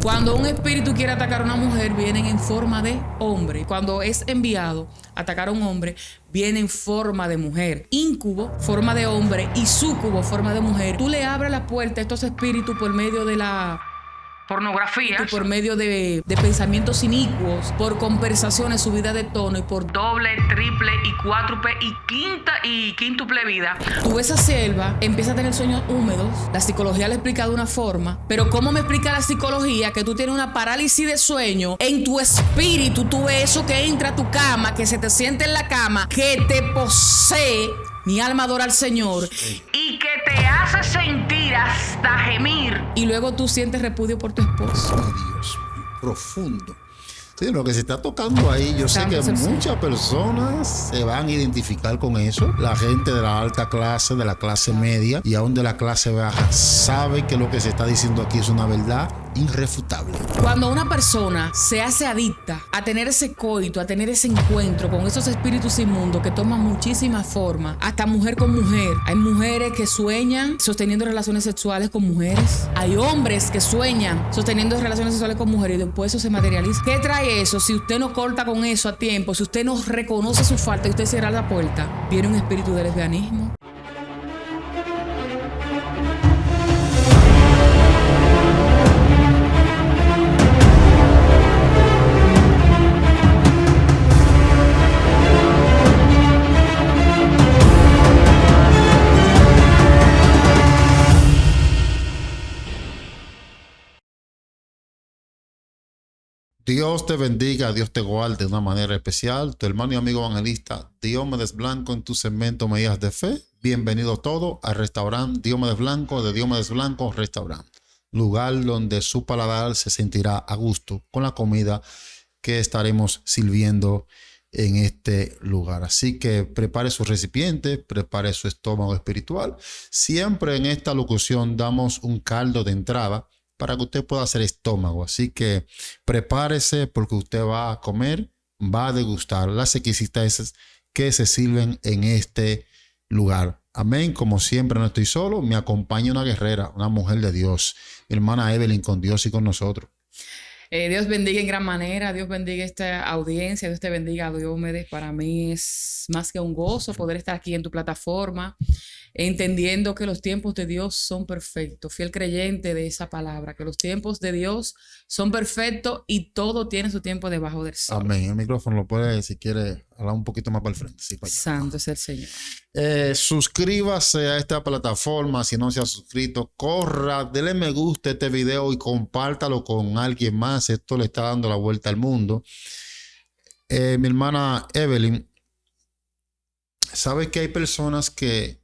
Cuando un espíritu quiere atacar a una mujer, vienen en forma de hombre. Cuando es enviado a atacar a un hombre, viene en forma de mujer. Íncubo, forma de hombre, y súcubo, forma de mujer. Tú le abres la puerta a estos espíritus por medio de la pornografía, por medio de pensamientos inicuos, por conversaciones subidas de tono y por doble, triple y cuádruple y quinta y quíntuple vida. Tú esa selva empieza a tener sueños húmedos. La psicología le explica de una forma, pero ¿cómo me explica la psicología que tú tienes una parálisis de sueño? En tu espíritu tú ves eso que entra a tu cama, que se te siente en la cama, que te posee. Mi alma adora al Señor y que te hace sentir hasta gemir. Y luego tú sientes repudio por tu esposo. Oh, Dios mío, profundo. Sí, lo que se está tocando ahí, yo sé que muchas personas se van a identificar con eso. La gente de la alta clase, de la clase media y aún de la clase baja sabe que lo que se está diciendo aquí es una verdad irrefutable. Cuando una persona se hace adicta a tener ese coito, a tener ese encuentro con esos espíritus inmundos que toman muchísimas formas, hasta mujer con mujer. Hay mujeres que sueñan sosteniendo relaciones sexuales con mujeres. Hay hombres que sueñan sosteniendo relaciones sexuales con mujeres y después eso se materializa. ¿Qué trae eso? Si usted no corta con eso a tiempo, si usted no reconoce su falta y usted cierra la puerta, viene un espíritu de lesbianismo. Dios te bendiga, Dios te guarde de una manera especial. Tu hermano y amigo evangelista Diomedes Blanco en tu segmento Medidas de Fe. Bienvenido todo al restaurante Diomedes Blanco de Diomedes Blanco Restaurante. Lugar donde su paladar se sentirá a gusto con la comida que estaremos sirviendo en este lugar. Así que prepare su recipiente, prepare su estómago espiritual. Siempre en esta locución damos un caldo de entrada para que usted pueda hacer estómago. Así que prepárese porque usted va a comer, va a degustar las exquisiteces que se sirven en este lugar. Amén. Como siempre no estoy solo, me acompaña una guerrera, una mujer de Dios, mi hermana Evelyn, con Dios y con nosotros. Dios bendiga en gran manera, Dios bendiga esta audiencia, Dios te bendiga, Diomedes. Para mí es más que un gozo poder estar aquí en tu plataforma, entendiendo que los tiempos de Dios son perfectos, fiel creyente de esa palabra, que los tiempos de Dios son perfectos y todo tiene su tiempo debajo del sol. Amén. El micrófono lo puede, si quiere, hablar un poquito más para el frente. Sí, para allá. Santo es el Señor. Suscríbase a esta plataforma si no se ha suscrito. Corra, dele me gusta a este video y compártalo con alguien más. Esto le está dando la vuelta al mundo. Mi hermana Evelyn, ¿sabe que hay personas que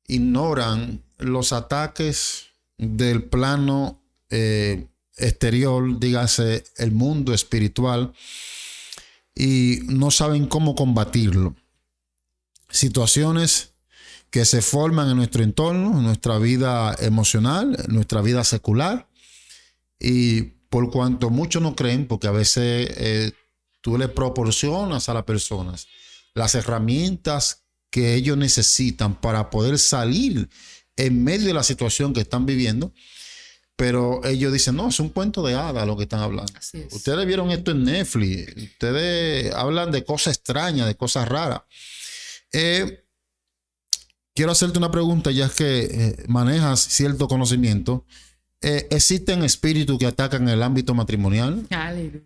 ignoran los ataques del plano exterior, dígase el mundo espiritual, y no saben cómo combatirlo? Situaciones que se forman en nuestro entorno, en nuestra vida emocional, en nuestra vida secular, y por cuanto muchos no creen, porque a veces tú le proporcionas a las personas las herramientas que ellos necesitan para poder salir en medio de la situación que están viviendo, pero ellos dicen, no, es un cuento de hadas lo que están hablando. Así es. Ustedes vieron esto en Netflix, ustedes hablan de cosas extrañas, de cosas raras. Quiero hacerte una pregunta, ya que manejas cierto conocimiento. ¿Existen espíritus que atacan el ámbito matrimonial? Aleluya.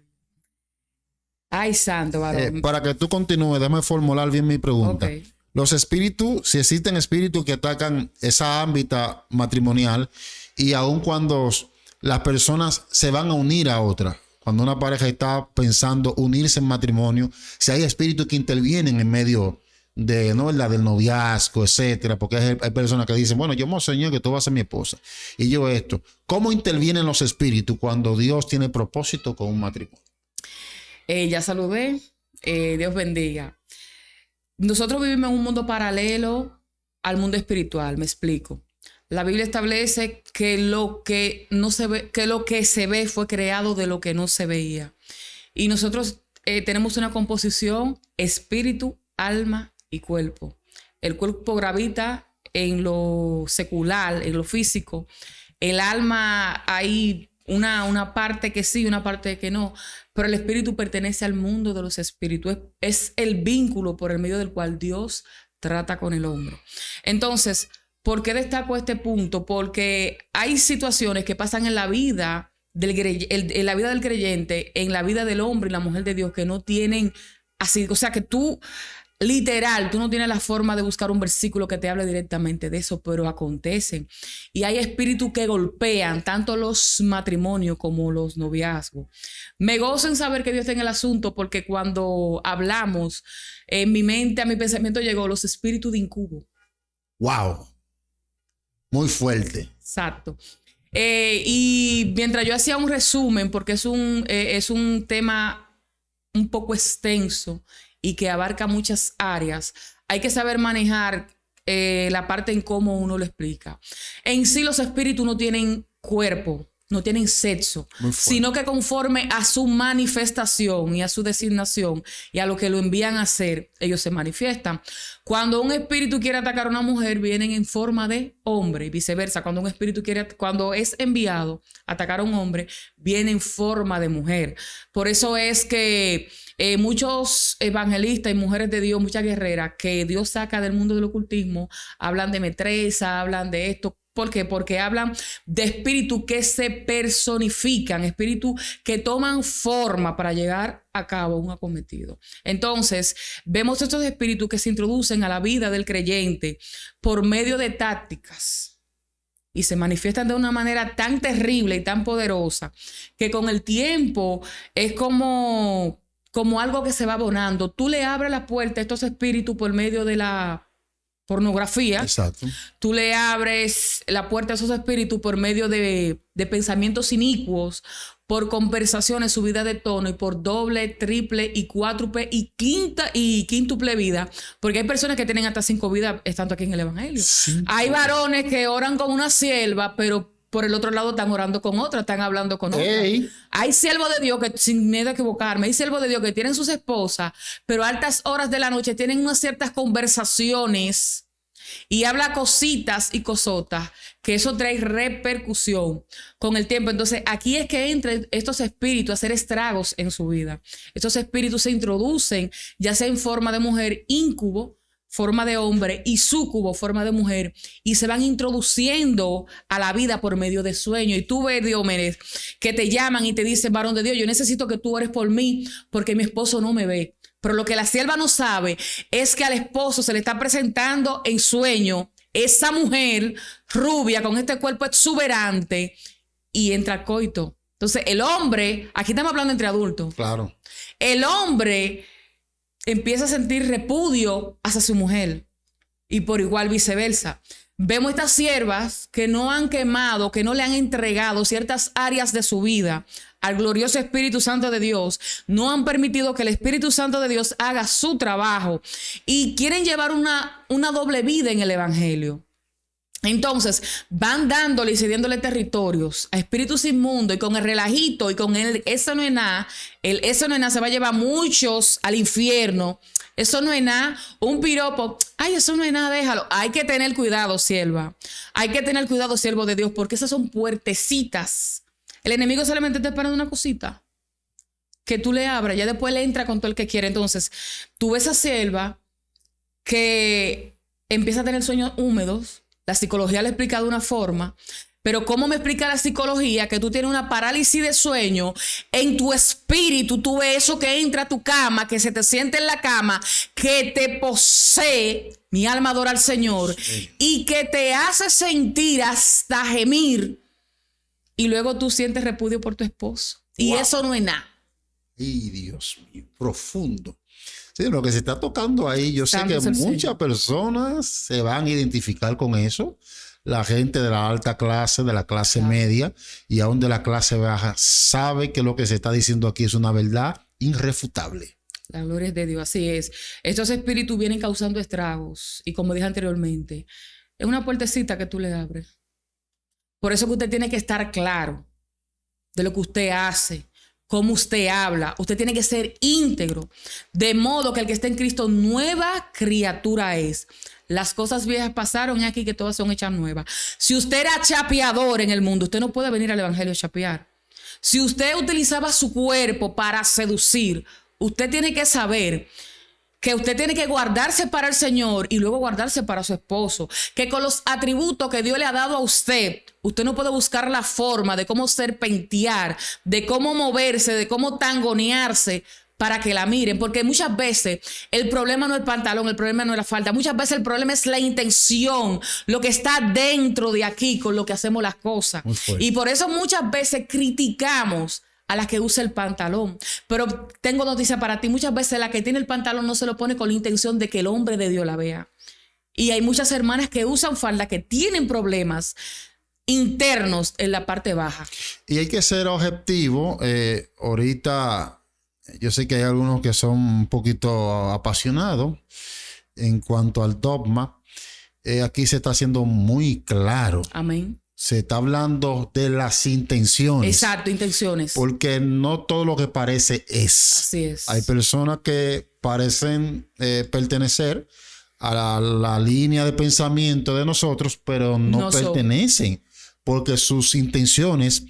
Ay, santo varón. Para que tú continúes, déjame formular bien mi pregunta. Okay. Los espíritus, si existen espíritus que atacan esa ámbita matrimonial, y aun cuando las personas se van a unir a otra, cuando una pareja está pensando unirse en matrimonio, si hay espíritus que intervienen en medio de, ¿no?, del noviazgo, etcétera, porque hay personas que dicen, bueno, yo me soñé que tú vas a ser mi esposa y yo esto. ¿Cómo intervienen los espíritus cuando Dios tiene propósito con un matrimonio? Ya saludé. Dios bendiga. Nosotros vivimos en un mundo paralelo al mundo espiritual. Me explico. La Biblia establece que lo que no se ve, que lo que se ve fue creado de lo que no se veía. Y nosotros tenemos una composición espíritu, alma y cuerpo. El cuerpo gravita en lo secular, en lo físico. El alma, hay una parte que sí, una parte que no, pero el espíritu pertenece al mundo de los espíritus. Es el vínculo por el medio del cual Dios trata con el hombre. Entonces, ¿por qué destaco este punto? Porque hay situaciones que pasan en la vida en la vida del creyente, en la vida del hombre y la mujer de Dios, que no tienen así, o sea, que tú literal, tú no tienes la forma de buscar un versículo que te hable directamente de eso, pero acontecen. Y hay espíritus que golpean tanto los matrimonios como los noviazgos. Me gozo en saber que Dios está en el asunto, porque cuando hablamos, en mi mente, a mi pensamiento llegó los espíritus de incubo. Wow. Muy fuerte. Exacto. Y mientras yo hacía un resumen, porque es un tema un poco extenso y que abarca muchas áreas, hay que saber manejar la parte en cómo uno lo explica. En sí, los espíritus no tienen cuerpo, no tienen sexo, sino que conforme a su manifestación y a su designación y a lo que lo envían a hacer, ellos se manifiestan. Cuando un espíritu quiere atacar a una mujer, vienen en forma de hombre, y viceversa. Cuando es enviado a atacar a un hombre, viene en forma de mujer. Por eso es que muchos evangelistas y mujeres de Dios, muchas guerreras que Dios saca del mundo del ocultismo, hablan de metresa, hablan de esto. ¿Por qué? Porque hablan de espíritus que se personifican, espíritus que toman forma para llegar a cabo un acometido. Entonces, vemos estos espíritus que se introducen a la vida del creyente por medio de tácticas y se manifiestan de una manera tan terrible y tan poderosa que con el tiempo es como algo que se va abonando. Tú le abres la puerta a estos espíritus por medio de la pornografía. Exacto. Tú le abres la puerta a esos espíritus por medio de pensamientos inicuos, por conversaciones subidas de tono y por doble, triple y cuádruple y quíntuple vida, porque hay personas que tienen hasta 5 vidas estando aquí en el evangelio. Hay varones que oran con una sierva, pero por el otro lado están orando con otra, están hablando con otra. Hay siervos de Dios que, sin miedo a equivocarme, hay siervos de Dios que tienen sus esposas, pero a altas horas de la noche tienen unas ciertas conversaciones y habla cositas y cosotas, que eso trae repercusión con el tiempo. Entonces, aquí es que entran estos espíritus a hacer estragos en su vida. Estos espíritus se introducen, ya sea en forma de mujer, íncubo, forma de hombre, y súcubo, forma de mujer, y se van introduciendo a la vida por medio de sueños. Y tú ves, Diomedes, que te llaman y te dicen: varón de Dios, yo necesito que tú ores por mí porque mi esposo no me ve. Pero lo que la sierva no sabe es que al esposo se le está presentando en sueño esa mujer rubia con este cuerpo exuberante y entra al coito. Entonces el hombre, aquí estamos hablando entre adultos. Claro. El hombre empieza a sentir repudio hacia su mujer y por igual viceversa. Vemos estas siervas que no han quemado, que no le han entregado ciertas áreas de su vida al glorioso Espíritu Santo de Dios, no han permitido que el Espíritu Santo de Dios haga su trabajo y quieren llevar una doble vida en el evangelio. Entonces van dándole y cediéndole territorios a espíritus inmundos, y con el relajito y con el eso no es nada, se va a llevar muchos al infierno. Eso no es nada, un piropo, ay, eso no es nada, déjalo. Hay que tener cuidado, sierva. Hay que tener cuidado, siervo de Dios, porque esas son puertecitas. El enemigo solamente está esperando una cosita que tú le abras, ya después le entra con todo el que quiere. Entonces, tú ves a sierva que empieza a tener sueños húmedos. La psicología le explica de una forma, pero ¿cómo me explica la psicología que tú tienes una parálisis de sueño en tu espíritu? Tú ves eso que entra a tu cama, que se te siente en la cama, que te posee, mi alma adora al Señor, y que te hace sentir hasta gemir, y luego tú sientes repudio por tu esposo. Y eso no es nada. Y Dios mío, profundo. Sí, lo que se está tocando ahí, yo sé que muchas personas se van a identificar con eso. La gente de la alta clase, de la clase media y aún de la clase baja sabe que lo que se está diciendo aquí es una verdad irrefutable. La gloria es de Dios, así es. Estos espíritus vienen causando estragos y, como dije anteriormente, es una puertecita que tú le abres. Por eso que usted tiene que estar claro de lo que usted hace, cómo usted habla. Usted tiene que ser íntegro, de modo que el que está en Cristo nueva criatura es. Las cosas viejas pasaron y aquí que todas son hechas nuevas. Si usted era chapeador en el mundo, usted no puede venir al evangelio a chapear. Si usted utilizaba su cuerpo para seducir, usted tiene que saber que usted tiene que guardarse para el Señor y luego guardarse para su esposo. Que con los atributos que Dios le ha dado a usted, usted no puede buscar la forma de cómo serpentear, de cómo moverse, de cómo tangonearse para que la miren. Porque muchas veces el problema no es el pantalón, el problema no es la falda. Muchas veces el problema es la intención, lo que está dentro de aquí con lo que hacemos las cosas. Y por eso muchas veces criticamos a la que usa el pantalón. Pero tengo noticia para ti. Muchas veces la que tiene el pantalón no se lo pone con la intención de que el hombre de Dios la vea. Y hay muchas hermanas que usan falda que tienen problemas internos en la parte baja. Y hay que ser objetivo. Ahorita yo sé que hay algunos que son un poquito apasionados en cuanto al dogma. Aquí se está haciendo muy claro. Amén. Se está hablando de las intenciones. Exacto, intenciones. Porque no todo lo que parece es. Así es. Hay personas que parecen pertenecer a la línea de pensamiento de nosotros, pero no pertenecen. Porque sus intenciones,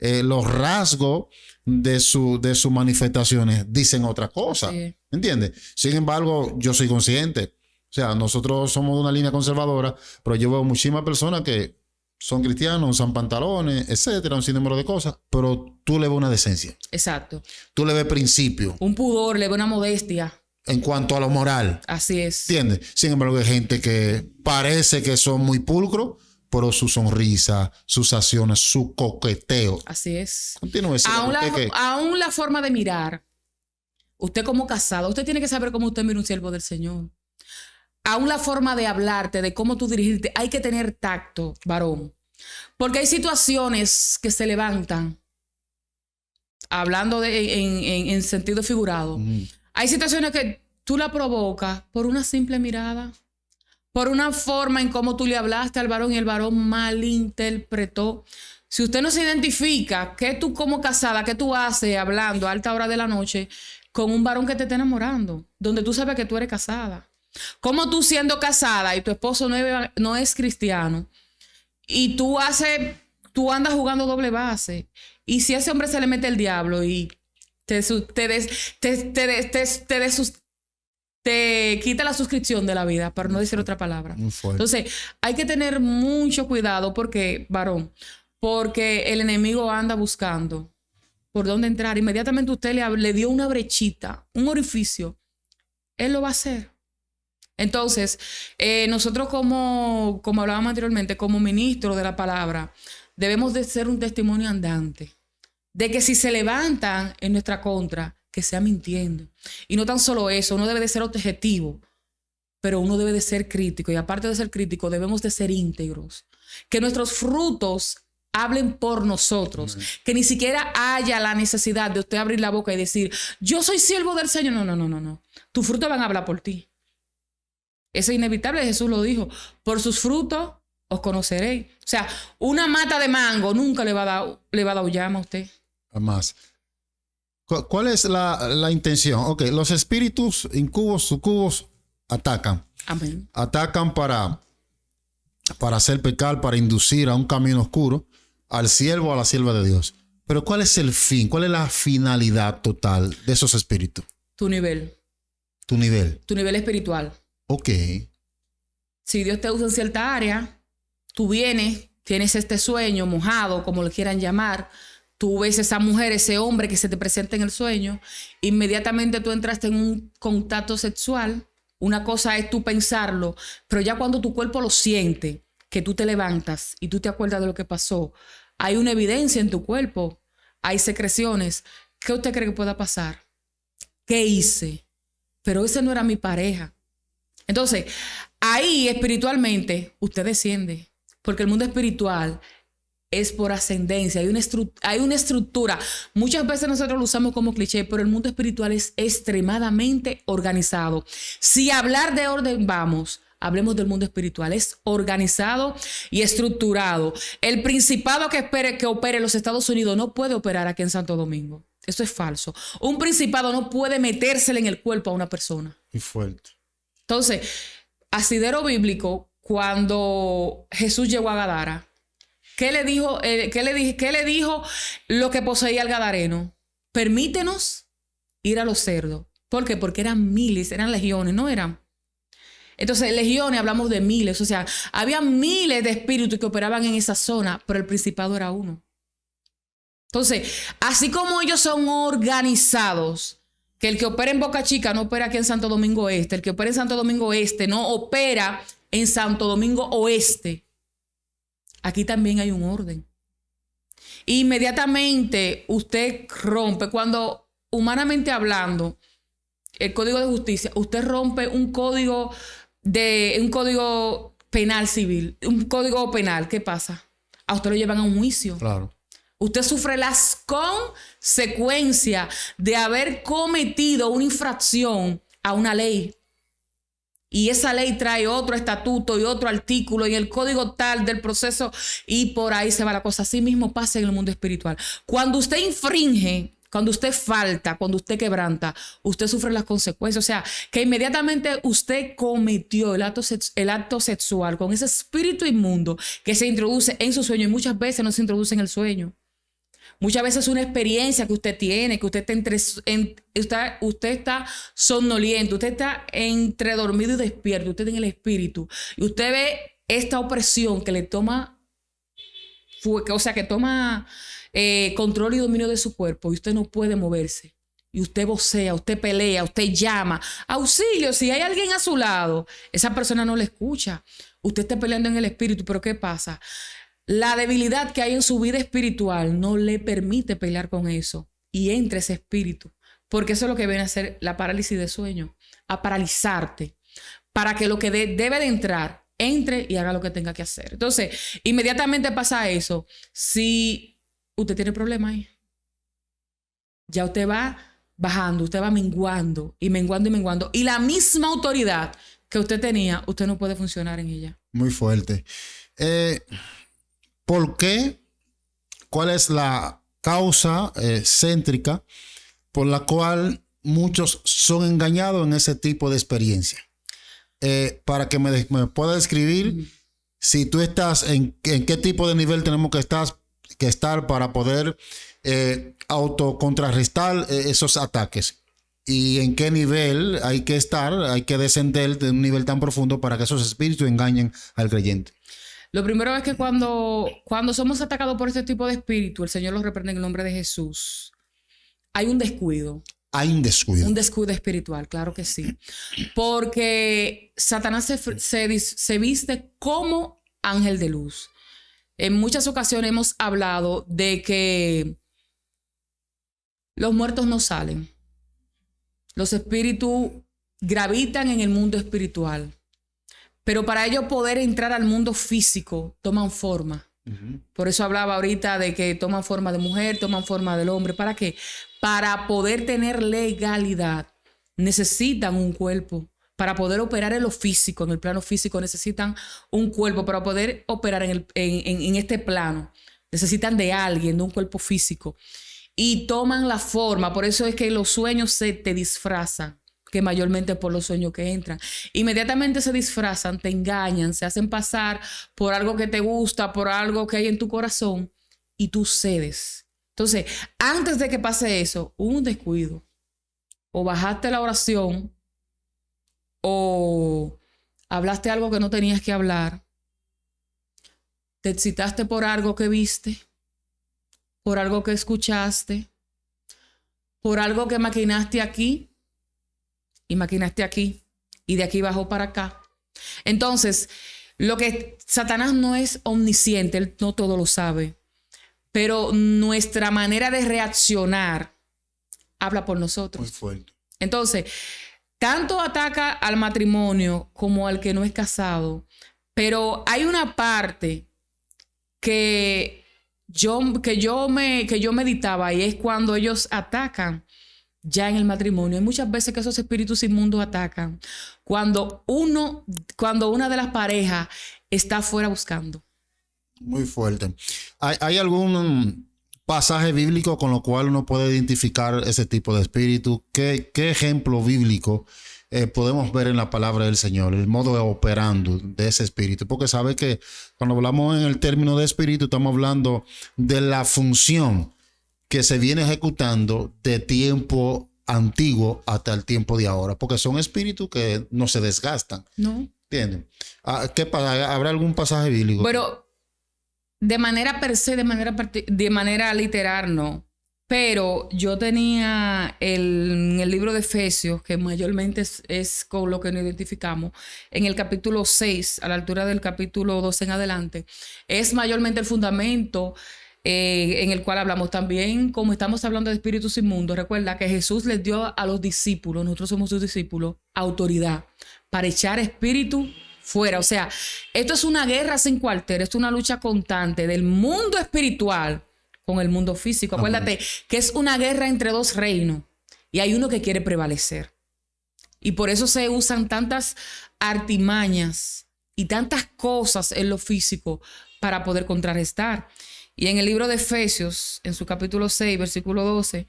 los rasgos de sus manifestaciones dicen otra cosa. Sí. ¿Entiendes? Sin embargo, yo soy consciente. O sea, nosotros somos de una línea conservadora, pero yo veo muchísimas personas que son cristianos, usan pantalones, etcétera, un sinnúmero de cosas, pero tú le ves una decencia. Exacto. Tú le ves principio. Un pudor, le ves una modestia. En cuanto a lo moral. Así es. ¿Entiendes? Sin embargo, hay gente que parece que son muy pulcros, pero su sonrisa, sus acciones, su coqueteo. Así es. Continúe. Aún la forma de mirar. Usted como casado, usted tiene que saber cómo usted mira un siervo del Señor. Aún la forma de hablarte, de cómo tú dirigirte, hay que tener tacto, varón. Porque hay situaciones que se levantan, hablando en sentido figurado. Hay situaciones que tú la provocas por una simple mirada, por una forma en cómo tú le hablaste al varón y el varón malinterpretó. Si usted no se identifica, ¿qué tú como casada, qué tú haces hablando a alta hora de la noche con un varón que te está enamorando? Donde tú sabes que tú eres casada. ¿Cómo tú siendo casada y tu esposo no es cristiano y tú andas jugando doble base? Y si a ese hombre se le mete el diablo y te quita la suscripción de la vida, para no decir otra palabra. Entonces, hay que tener mucho cuidado porque, varón, porque el enemigo anda buscando por dónde entrar. Inmediatamente usted le dio una brechita, un orificio, él lo va a hacer. Entonces, nosotros como hablábamos anteriormente, como ministros de la palabra, debemos de ser un testimonio andante de que si se levantan en nuestra contra, que sea mintiendo. Y no tan solo eso, uno debe de ser objetivo, pero uno debe de ser crítico. Y aparte de ser crítico, debemos de ser íntegros. Que nuestros frutos hablen por nosotros. Que ni siquiera haya la necesidad de usted abrir la boca y decir, yo soy siervo del Señor. No. Tus frutos van a hablar por ti. Eso es inevitable, Jesús lo dijo. Por sus frutos os conoceréis. O sea, una mata de mango nunca le va a dar llama a usted. Jamás. ¿Cuál es la intención? Ok, los espíritus incubos, sucubos atacan. Amén. Atacan para hacer pecar, para inducir a un camino oscuro al siervo o a la sierva de Dios. Pero ¿cuál es el fin? ¿Cuál es la finalidad total de esos espíritus? Tu nivel. Tu nivel. Tu nivel espiritual. Ok. Si Dios te usa en cierta área, tú vienes, tienes este sueño mojado, como lo quieran llamar, tú ves esa mujer, ese hombre que se te presenta en el sueño, inmediatamente tú entraste en un contacto sexual. Una cosa es tú pensarlo, pero ya cuando tu cuerpo lo siente, que tú te levantas y tú te acuerdas de lo que pasó, hay una evidencia en tu cuerpo, hay secreciones. ¿Qué usted cree que pueda pasar? ¿Qué hice? Pero ese no era mi pareja. Entonces, ahí espiritualmente usted desciende, porque el mundo espiritual es por ascendencia, hay una estructura. Muchas veces nosotros lo usamos como cliché, pero el mundo espiritual es extremadamente organizado. Si hablar de orden vamos, hablemos del mundo espiritual. Es organizado y estructurado. El principado que opere en los Estados Unidos no puede operar aquí en Santo Domingo. Eso es falso. Un principado no puede metérsele en el cuerpo a una persona. Y fuerte. Entonces, asidero bíblico, cuando Jesús llegó a Gadara, ¿Qué le dijo, qué le dijo lo que poseía el gadareno? Permítenos ir a los cerdos. ¿Por qué? Porque eran miles, eran legiones, no eran. Entonces, legiones, hablamos de miles. O sea, había miles de espíritus que operaban en esa zona, pero el principado era uno. Entonces, así como ellos son organizados, que el que opera en Boca Chica no opera aquí en Santo Domingo Este, el que opera en Santo Domingo Este no opera en Santo Domingo Oeste. Aquí también hay un orden. Inmediatamente usted rompe, cuando humanamente hablando, el Código de Justicia, usted rompe un código penal civil, un código penal, ¿qué pasa? A usted lo llevan a un juicio. Claro. Usted sufre las consecuencias de haber cometido una infracción a una ley. Y esa ley trae otro estatuto y otro artículo y el código tal del proceso y por ahí se va la cosa. Así mismo pasa en el mundo espiritual. Cuando usted infringe, cuando usted falta, cuando usted quebranta, usted sufre las consecuencias. O sea, que inmediatamente usted cometió el acto sexual con ese espíritu inmundo que se introduce en su sueño y muchas veces no se introduce en el sueño. Muchas veces es una experiencia que usted tiene, que usted está, usted está somnoliento, usted está entre dormido y despierto, usted en el espíritu. Y usted ve esta opresión que le toma, o sea, que toma control y dominio de su cuerpo y usted no puede moverse. Y usted vocea, usted pelea, usted llama. Auxilio, si hay alguien a su lado, esa persona no le escucha. Usted está peleando en el espíritu, pero ¿qué pasa? La debilidad que hay en su vida espiritual no le permite pelear con eso. Y entra ese espíritu. Porque eso es lo que viene a hacer la parálisis de sueño. A paralizarte. Para que lo que debe de entrar, entre y haga lo que tenga que hacer. Entonces, inmediatamente pasa eso. Si usted tiene problemas ahí, ya usted va bajando, usted va menguando y menguando y menguando. Y la misma autoridad que usted tenía, usted no puede funcionar en ella. Muy fuerte. ¿Por qué? ¿Cuál es la causa céntrica por la cual muchos son engañados en ese tipo de experiencia? Para que me pueda describir si tú estás en qué tipo de nivel tenemos que estar para poder autocontrarrestar esos ataques. Y en qué nivel hay que estar, hay que descender de un nivel tan profundo para que esos espíritus engañen al creyente. Lo primero es que cuando somos atacados por este tipo de espíritu, el Señor los reprende en el nombre de Jesús. Hay un descuido. Hay un descuido. Un descuido espiritual, claro que sí. Porque Satanás se viste como ángel de luz. En muchas ocasiones hemos hablado de que los muertos no salen. Los espíritus gravitan en el mundo espiritual. Pero para ellos poder entrar al mundo físico, toman forma. Por eso hablaba ahorita de que toman forma de mujer, toman forma del hombre. ¿Para qué? Para poder tener legalidad, necesitan un cuerpo. Para poder operar en lo físico, en el plano físico, necesitan un cuerpo. Para poder operar en este plano, necesitan de alguien, de un cuerpo físico. Y toman la forma. Por eso es que los sueños se te disfrazan, que mayormente por los sueños que entran. Inmediatamente se disfrazan, te engañan, se hacen pasar por algo que te gusta, por algo que hay en tu corazón y tú cedes. Entonces, antes de que pase eso, hubo un descuido. O bajaste la oración o hablaste algo que no tenías que hablar. Te excitaste por algo que viste, por algo que escuchaste, por algo que maquinaste aquí. Y maquinaste aquí y de aquí bajó para acá. Entonces, lo que Satanás no es omnisciente, él no todo lo sabe, pero nuestra manera de reaccionar habla por nosotros. Muy fuerte. Entonces, tanto ataca al matrimonio como al que no es casado, pero hay una parte que yo meditaba y es cuando ellos atacan ya en el matrimonio. Hay muchas veces que esos espíritus inmundos atacan cuando una de las parejas está afuera buscando. Muy fuerte. ¿Hay algún pasaje bíblico con lo cual uno puede identificar ese tipo de espíritu? ¿Qué ejemplo bíblico podemos ver en la palabra del Señor, el modo de operando de ese espíritu? Porque sabe que cuando hablamos en el término de espíritu, estamos hablando de la función que se viene ejecutando de tiempo antiguo hasta el tiempo de ahora, porque son espíritus que no se desgastan. No. ¿Entienden? ¿Qué pasa? ¿Habrá algún pasaje bíblico? Pero de manera per se, de manera literal, no. Pero yo tenía en el libro de Efesios, que mayormente es con lo que nos identificamos, en el capítulo 6, a la altura del capítulo 12 en adelante, es mayormente el fundamento en el cual hablamos también, como estamos hablando de espíritus inmundos. Recuerda que Jesús les dio a los discípulos, nosotros somos sus discípulos, autoridad para echar espíritu fuera. O sea, esto es una guerra sin cuartel, esto es una lucha constante del mundo espiritual con el mundo físico. Acuérdate que es una guerra entre dos reinos y hay uno que quiere prevalecer. Y por eso se usan tantas artimañas y tantas cosas en lo físico para poder contrarrestar. Y en el libro de Efesios, en su capítulo 6, versículo 12,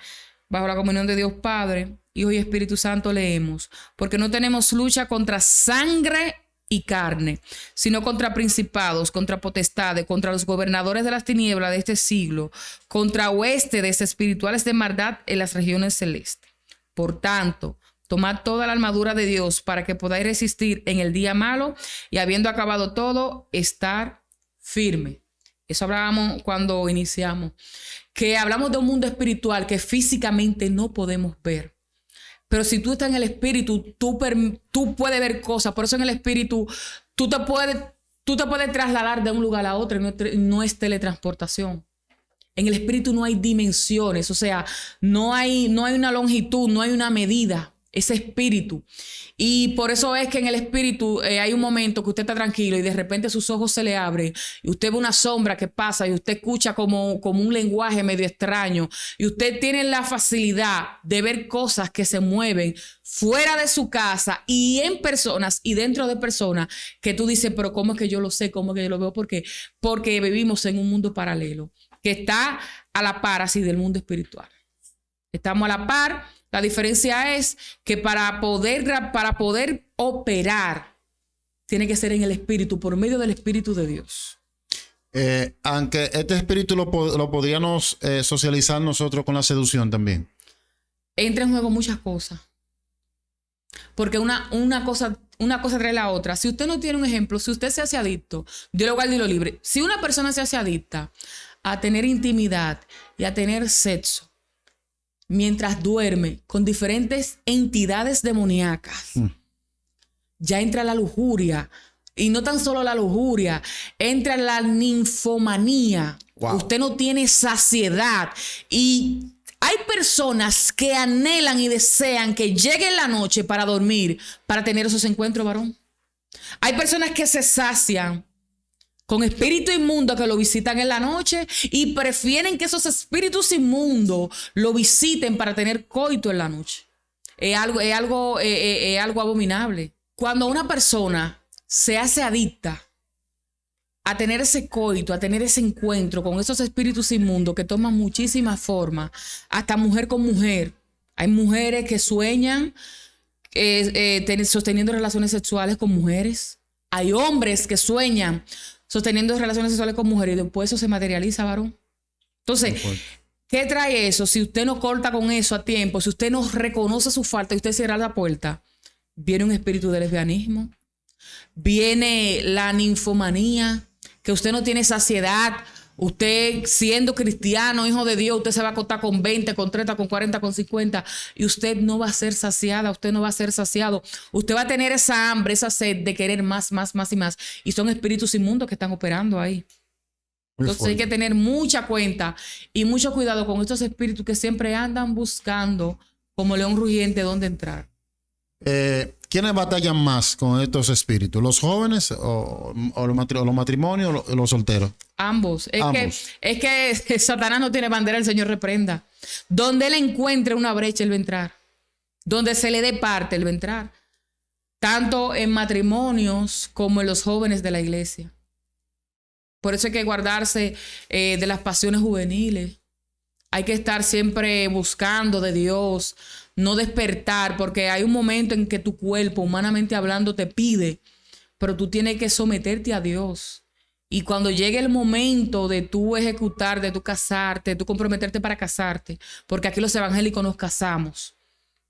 bajo la comunión de Dios Padre, Hijo y Espíritu Santo leemos: porque no tenemos lucha contra sangre y carne, sino contra principados, contra potestades, contra los gobernadores de las tinieblas de este siglo, contra huestes espirituales de maldad en las regiones celestes. Por tanto, tomad toda la armadura de Dios para que podáis resistir en el día malo y, habiendo acabado todo, estar firme. Eso hablábamos cuando iniciamos, que hablamos de un mundo espiritual que físicamente no podemos ver. Pero si tú estás en el espíritu, tú puedes ver cosas. Por eso en el espíritu tú te puedes trasladar de un lugar a otro. No es teletransportación. En el espíritu no hay dimensiones. O sea, no hay una longitud, no hay una medida. Es espíritu. Y por eso es que en el espíritu hay un momento que usted está tranquilo y de repente sus ojos se le abren y usted ve una sombra que pasa y usted escucha como un lenguaje medio extraño y usted tiene la facilidad de ver cosas que se mueven fuera de su casa y en personas y dentro de personas que tú dices, pero ¿cómo es que yo lo sé? ¿Cómo es que yo lo veo? Porque vivimos en un mundo paralelo que está a la par así del mundo espiritual. Estamos a la par. La diferencia es que para poder operar, tiene que ser en el espíritu, por medio del Espíritu de Dios. Aunque este espíritu lo podríamos socializar nosotros con la seducción también. Entra en juego muchas cosas. Porque una cosa trae la otra. Si usted no tiene un ejemplo, si usted se hace adicto, Dios lo guarde y lo libre. Si una persona se hace adicta a tener intimidad y a tener sexo, mientras duerme con diferentes entidades demoníacas, ya entra la lujuria. Y no tan solo la lujuria, entra la ninfomanía. Wow. Usted no tiene saciedad. Y hay personas que anhelan y desean que llegue la noche para dormir, para tener esos encuentros, varón. Hay personas que se sacian con espíritus inmundos que lo visitan en la noche y prefieren que esos espíritus inmundos lo visiten para tener coito en la noche. Es algo abominable. Cuando una persona se hace adicta a tener ese coito, a tener ese encuentro con esos espíritus inmundos que toman muchísimas formas, hasta mujer con mujer. Hay mujeres que sueñan sosteniendo relaciones sexuales con mujeres. Hay hombres que sueñan sosteniendo relaciones sexuales con mujeres y después eso se materializa, varón. Entonces, ¿qué trae eso? Si usted no corta con eso a tiempo, si usted no reconoce su falta y usted cierra la puerta, viene un espíritu de lesbianismo, viene la ninfomanía, que usted no tiene saciedad. Usted siendo cristiano, hijo de Dios, usted se va a acostar con 20, con 30, con 40, con 50 y usted no va a ser saciada, usted no va a ser saciado. Usted va a tener esa hambre, esa sed de querer más, más, más y más. Y son espíritus inmundos que están operando ahí. Entonces hay que tener mucha cuenta y mucho cuidado con estos espíritus que siempre andan buscando como león rugiente dónde entrar. ¿Quiénes batallan más con estos espíritus? ¿Los jóvenes o los matrimonios o los solteros? Ambos. Es que Satanás no tiene bandera, el Señor reprenda. Donde él encuentre una brecha, él va a entrar. Donde se le dé parte, él va a entrar. Tanto en matrimonios como en los jóvenes de la iglesia. Por eso hay que guardarse de las pasiones juveniles. Hay que estar siempre buscando de Dios, no despertar, porque hay un momento en que tu cuerpo, humanamente hablando, te pide, pero tú tienes que someterte a Dios. Y cuando llegue el momento de tú ejecutar, de tú casarte, de tú comprometerte para casarte, porque aquí los evangélicos nos casamos.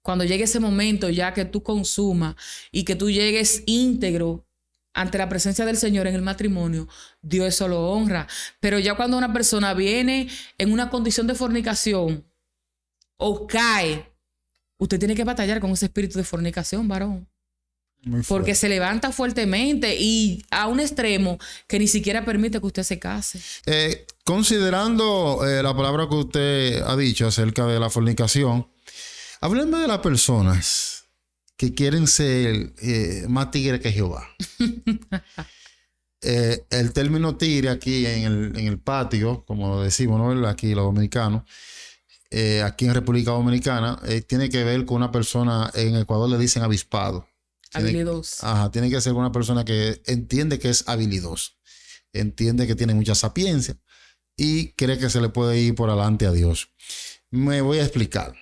Cuando llegue ese momento ya que tú consumas y que tú llegues íntegro ante la presencia del Señor en el matrimonio, Dios eso lo honra. Pero ya cuando una persona viene en una condición de fornicación o cae, usted tiene que batallar con ese espíritu de fornicación, varón. Porque se levanta fuertemente y a un extremo que ni siquiera permite que usted se case. Considerando la palabra que usted ha dicho acerca de la fornicación, hábleme de las personas que quieren ser más tigres que Jehová. El término tigre aquí en el patio, como lo decimos, ¿no? Aquí los dominicanos, aquí en República Dominicana, tiene que ver con una persona, en Ecuador le dicen avispado. Habilidoso. Ajá, tiene que ser una persona que entiende que es habilidoso, entiende que tiene mucha sapiencia y cree que se le puede ir por adelante a Dios. Me voy a explicar.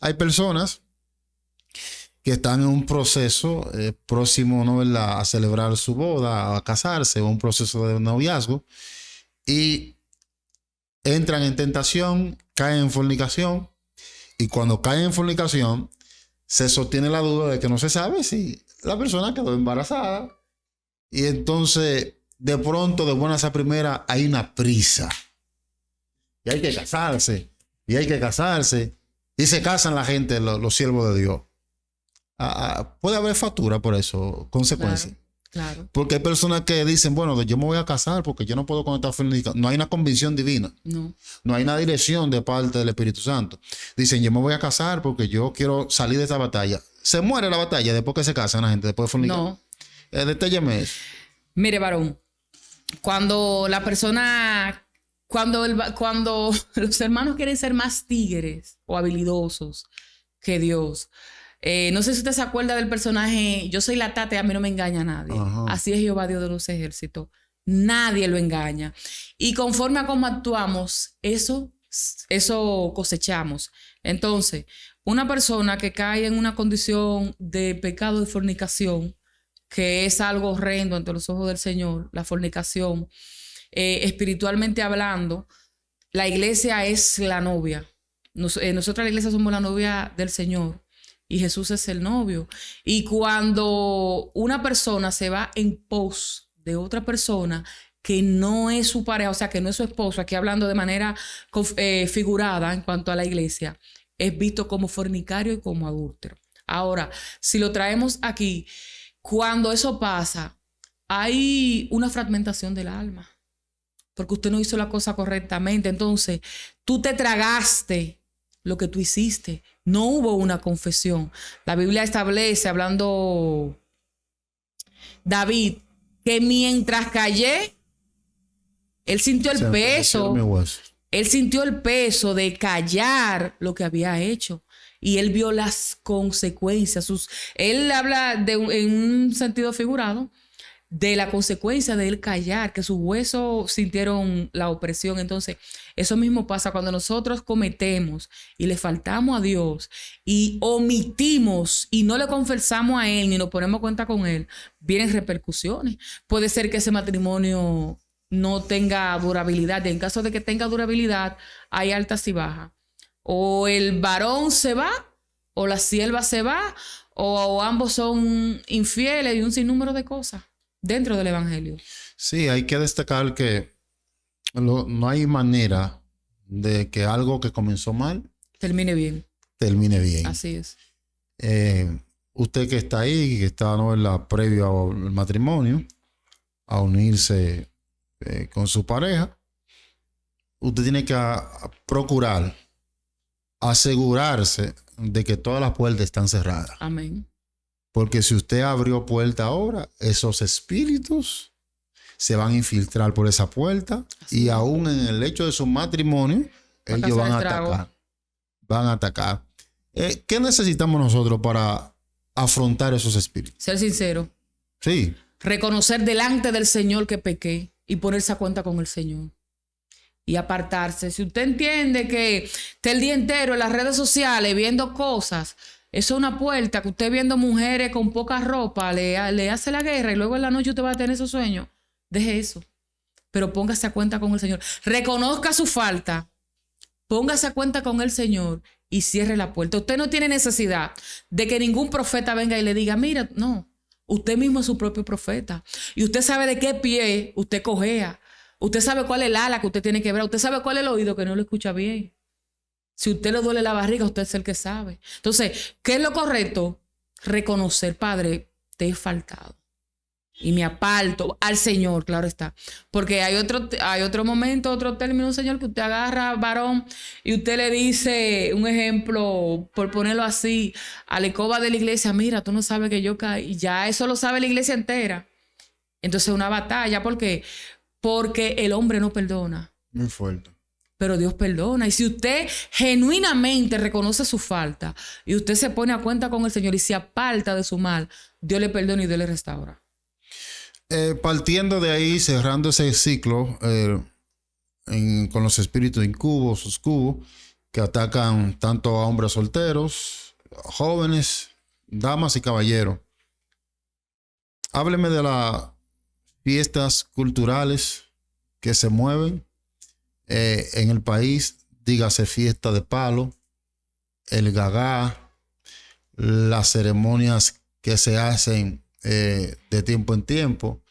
Hay personas que están en un proceso próximo, ¿no? ¿verdad? A celebrar su boda, a casarse, o un proceso de noviazgo, y entran en tentación, caen en fornicación, y cuando caen en fornicación, se sostiene la duda de que no se sabe si la persona quedó embarazada, y entonces, de pronto, de buenas a primeras, hay una prisa, y hay que casarse, y se casan la gente, los siervos de Dios. Puede haber factura por eso, consecuencias. Claro. Porque hay personas que dicen, bueno, yo me voy a casar porque yo no puedo con esta fornicación. No hay una convicción divina. No hay una dirección de parte del Espíritu Santo. Dicen, yo me voy a casar porque yo quiero salir de esta batalla. Se muere la batalla después que se casan la gente, después de fornicar. No. Detélleme eso. Mire, varón, cuando la persona... Cuando los hermanos quieren ser más tigres o habilidosos que Dios... no sé si usted se acuerda del personaje Yo soy la Tata y a mí no me engaña nadie. Ajá. Así es Jehová Dios de los ejércitos. Nadie lo engaña. Y conforme a cómo actuamos, eso cosechamos. Entonces, una persona que cae en una condición de pecado de fornicación, que es algo horrendo ante los ojos del Señor, la fornicación, espiritualmente hablando, la iglesia es la novia. Nosotros la iglesia somos la novia del Señor. Y Jesús es el novio. Y cuando una persona se va en pos de otra persona que no es su pareja, o sea, que no es su esposo, aquí hablando de manera figurada en cuanto a la iglesia, es visto como fornicario y como adúltero. Ahora, si lo traemos aquí, cuando eso pasa, hay una fragmentación del alma. Porque usted no hizo la cosa correctamente. Entonces, tú te tragaste lo que tú hiciste. No hubo una confesión. La Biblia establece, hablando David, que mientras callé, él sintió el peso. Él sintió el peso de callar lo que había hecho. Y él vio las consecuencias. Él habla en un sentido figurado de la consecuencia de él callar, que sus huesos sintieron la opresión. Entonces, eso mismo pasa cuando nosotros cometemos y le faltamos a Dios y omitimos y no le confesamos a Él ni nos ponemos cuenta con Él, vienen repercusiones. Puede ser que ese matrimonio no tenga durabilidad, y en caso de que tenga durabilidad, hay altas y bajas. O el varón se va, o la sierva se va, o ambos son infieles y un sinnúmero de cosas dentro del evangelio. Sí, hay que destacar que no hay manera de que algo que comenzó mal termine bien. Así es. Usted que está ahí, que está previo al matrimonio, a unirse con su pareja, usted tiene que procurar asegurarse de que todas las puertas están cerradas. Amén. Porque si usted abrió puerta ahora, esos espíritus se van a infiltrar por esa puerta. Así y aún en el hecho de su matrimonio, ellos van a atacar. Van a atacar. ¿Qué necesitamos nosotros para afrontar esos espíritus? Ser sincero. Sí. Reconocer delante del Señor que pequé y ponerse a cuenta con el Señor. y apartarse. Si usted entiende que está el día entero en las redes sociales viendo cosas, eso es una puerta que usted viendo mujeres con poca ropa le hace la guerra y luego en la noche usted va a tener esos sueños. Deje eso. Pero póngase a cuenta con el Señor. Reconozca su falta. Póngase a cuenta con el Señor y cierre la puerta. Usted no tiene necesidad de que ningún profeta venga y le diga, mira, no. Usted mismo es su propio profeta. Y usted sabe de qué pie usted cojea. Usted sabe cuál es el ala que usted tiene que ver. Usted sabe cuál es el oído que no lo escucha bien. Si usted le duele la barriga, usted es el que sabe. Entonces, ¿qué es lo correcto? Reconocer, Padre, te he faltado. Y me aparto al Señor, claro está. Porque hay otro momento, otro término, Señor, que usted agarra, varón, y usted le dice, un ejemplo, por ponerlo así, a la escoba de la iglesia, mira, tú no sabes que yo caí. Y ya eso lo sabe la iglesia entera. Entonces, una batalla. ¿Por qué? Porque el hombre no perdona. Muy fuerte. Pero Dios perdona. Y si usted genuinamente reconoce su falta y usted se pone a cuenta con el Señor y se aparta de su mal, Dios le perdona y Dios le restaura. Partiendo de ahí, cerrando ese ciclo con los espíritus incubos, suscubos, que atacan tanto a hombres solteros, jóvenes, damas y caballeros. Hábleme de las fiestas culturales que se mueven en el país, dígase fiesta de palo, el gagá, las ceremonias que se hacen de tiempo en tiempo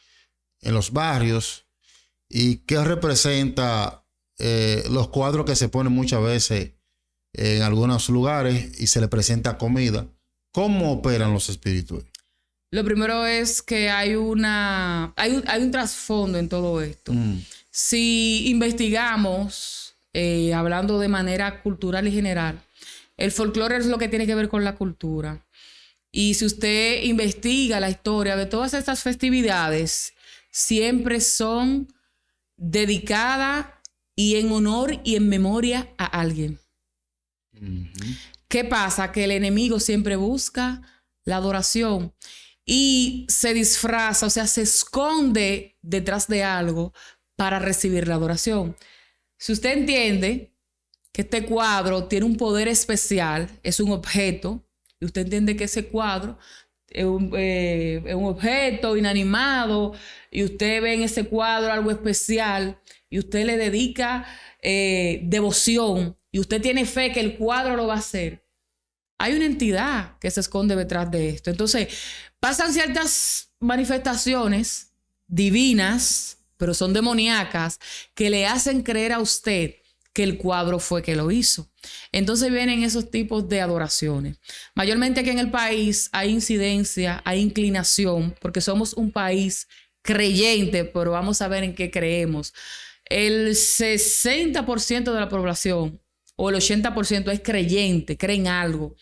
en los barrios, y qué representa los cuadros que se ponen muchas veces en algunos lugares y se le presenta comida. ¿Cómo operan los espíritus? Lo primero es que hay un trasfondo en todo esto. Si investigamos, hablando de manera cultural y general, el folclore es lo que tiene que ver con la cultura. Y si usted investiga la historia de todas estas festividades, siempre son dedicadas y en honor y en memoria a alguien. ¿Qué pasa? Que el enemigo siempre busca la adoración y se disfraza, o sea, se esconde detrás de algo para recibir la adoración. Si usted entiende que este cuadro tiene un poder especial, es un objeto, y usted entiende que ese cuadro es un objeto inanimado, y usted ve en ese cuadro algo especial, y usted le dedica devoción, y usted tiene fe que el cuadro lo va a hacer, hay una entidad que se esconde detrás de esto. Entonces, pasan ciertas manifestaciones divinas, pero son demoníacas, que le hacen creer a usted que el cuadro fue que lo hizo. Entonces vienen esos tipos de adoraciones. Mayormente aquí en el país hay incidencia, hay inclinación, porque somos un país creyente, pero vamos a ver en qué creemos. El 60% de la población o el 80% es creyente, creen algo,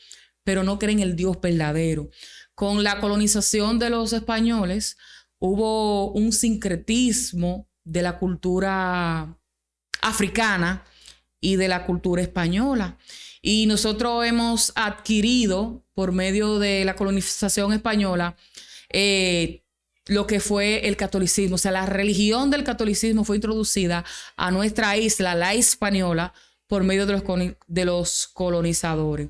pero no creen el Dios verdadero. Con la colonización de los españoles hubo un sincretismo de la cultura africana y de la cultura española. Y nosotros hemos adquirido, por medio de la colonización española, lo que fue el catolicismo. O sea, la religión del catolicismo fue introducida a nuestra isla, la Hispaniola, por medio de los colonizadores.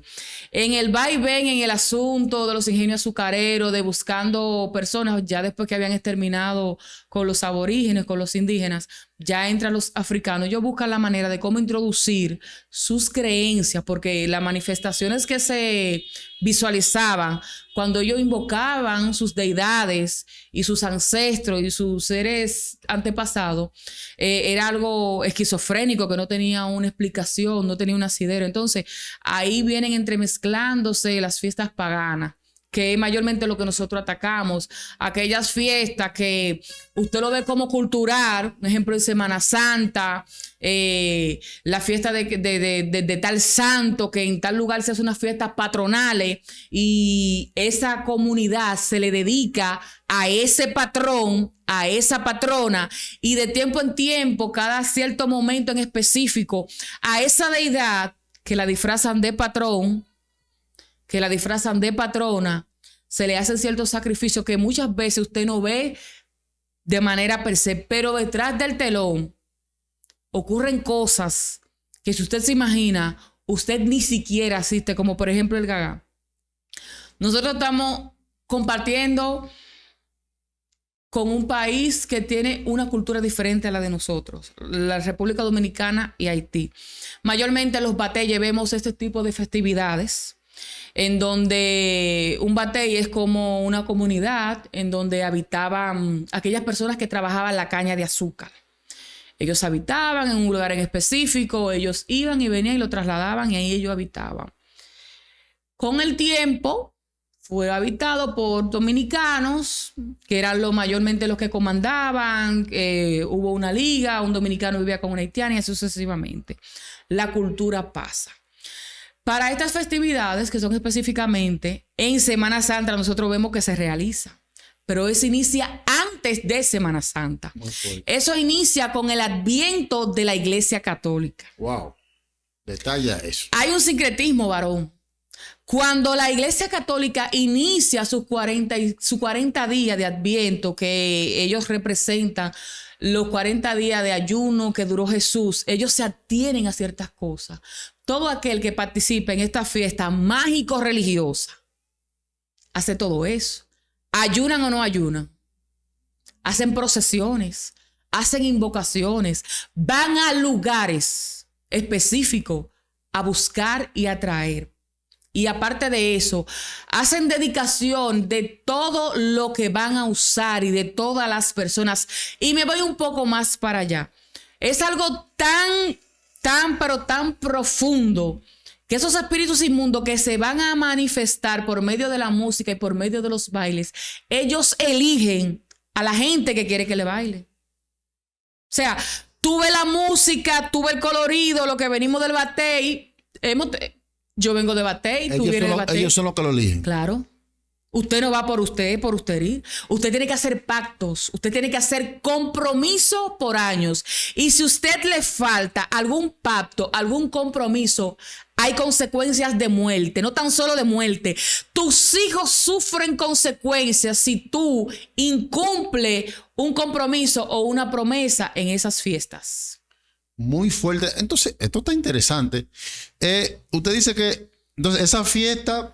En el vaivén, en el asunto de los ingenios azucareros, de buscando personas, ya después que habían exterminado con los aborígenes, con los indígenas, ya entran los africanos. Ellos buscan la manera de cómo introducir sus creencias, porque las manifestaciones que se visualizaban cuando ellos invocaban sus deidades y sus ancestros y sus seres antepasados, era algo esquizofrénico que no tenía una explicación, no tenía un asidero. Entonces, ahí vienen entremezclándose las fiestas paganas, que es mayormente lo que nosotros atacamos. Aquellas fiestas que usted lo ve como cultural, por ejemplo, en Semana Santa, la fiesta de tal santo, que en tal lugar se hace unas fiestas patronales y esa comunidad se le dedica a ese patrón, a esa patrona, y de tiempo en tiempo, cada cierto momento en específico, a esa deidad que la disfrazan de patrón, que la disfrazan de patrona, se le hacen ciertos sacrificios que muchas veces usted no ve de manera per se, pero detrás del telón ocurren cosas que si usted se imagina, usted ni siquiera asiste, como por ejemplo el Gagá. Nosotros estamos compartiendo con un país que tiene una cultura diferente a la de nosotros, la República Dominicana y Haití. Mayormente los bateyes vemos este tipo de festividades en donde un batey es como una comunidad en donde habitaban aquellas personas que trabajaban la caña de azúcar. Ellos habitaban en un lugar en específico, ellos iban y venían y lo trasladaban y ahí ellos habitaban. Con el tiempo fue habitado por dominicanos, que eran mayormente los que comandaban. Hubo una liga, un dominicano vivía con una haitiana y así sucesivamente. La cultura pasa. Para estas festividades, que son específicamente en Semana Santa, nosotros vemos que se realiza. Pero eso inicia antes de Semana Santa. Eso inicia con el adviento de la Iglesia Católica. Wow. Detalla eso. Hay un sincretismo, varón. Cuando la Iglesia Católica inicia sus 40 días de Adviento, que ellos representan los 40 días de ayuno que duró Jesús, ellos se atienen a ciertas cosas. Todo aquel que participe en esta fiesta mágico-religiosa hace todo eso. ¿Ayunan o no ayunan? Hacen procesiones, hacen invocaciones, van a lugares específicos a buscar y a traer. Y aparte de eso, hacen dedicación de todo lo que van a usar y de todas las personas. Y me voy un poco más para allá. Es algo pero tan profundo que esos espíritus inmundos que se van a manifestar por medio de la música y por medio de los bailes, ellos eligen a la gente que quiere que le baile. O sea, tú ves la música, tú ves el colorido, lo que venimos del batey. Yo vengo de batey, tú vienes de batey. Ellos son los que lo eligen. Claro. Usted no va por usted ir. Usted tiene que hacer pactos. Usted tiene que hacer compromiso por años. Y si a usted le falta algún pacto, algún compromiso, hay consecuencias de muerte. No tan solo de muerte. Tus hijos sufren consecuencias si tú incumples un compromiso o una promesa en esas fiestas. Muy fuerte. Entonces, esto está interesante. Usted dice que entonces esas fiestas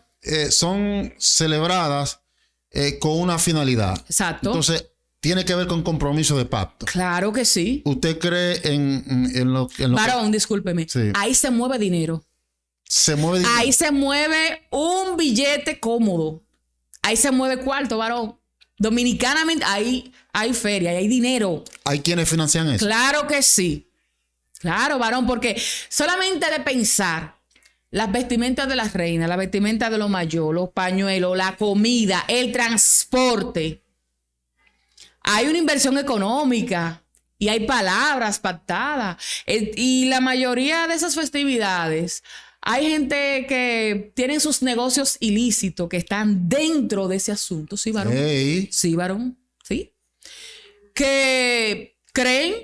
son celebradas con una finalidad. Exacto. Entonces, tiene que ver con compromiso de pacto. Claro que sí. ¿Usted cree en lo Varón, discúlpeme. Sí. Ahí se mueve dinero. Se mueve dinero. Ahí se mueve un billete cómodo. Ahí se mueve cuarto, varón. Dominicanamente, ahí hay feria, ahí hay dinero. ¿Hay quienes financian eso? Claro que sí. Claro, varón, porque solamente de pensar las vestimentas de las reinas, la vestimenta de los mayores, los pañuelos, la comida, el transporte. Hay una inversión económica y hay palabras pactadas. Y la mayoría de esas festividades, hay gente que tienen sus negocios ilícitos que están dentro de ese asunto. Sí, varón. Hey. Sí, varón. Sí. Que creen,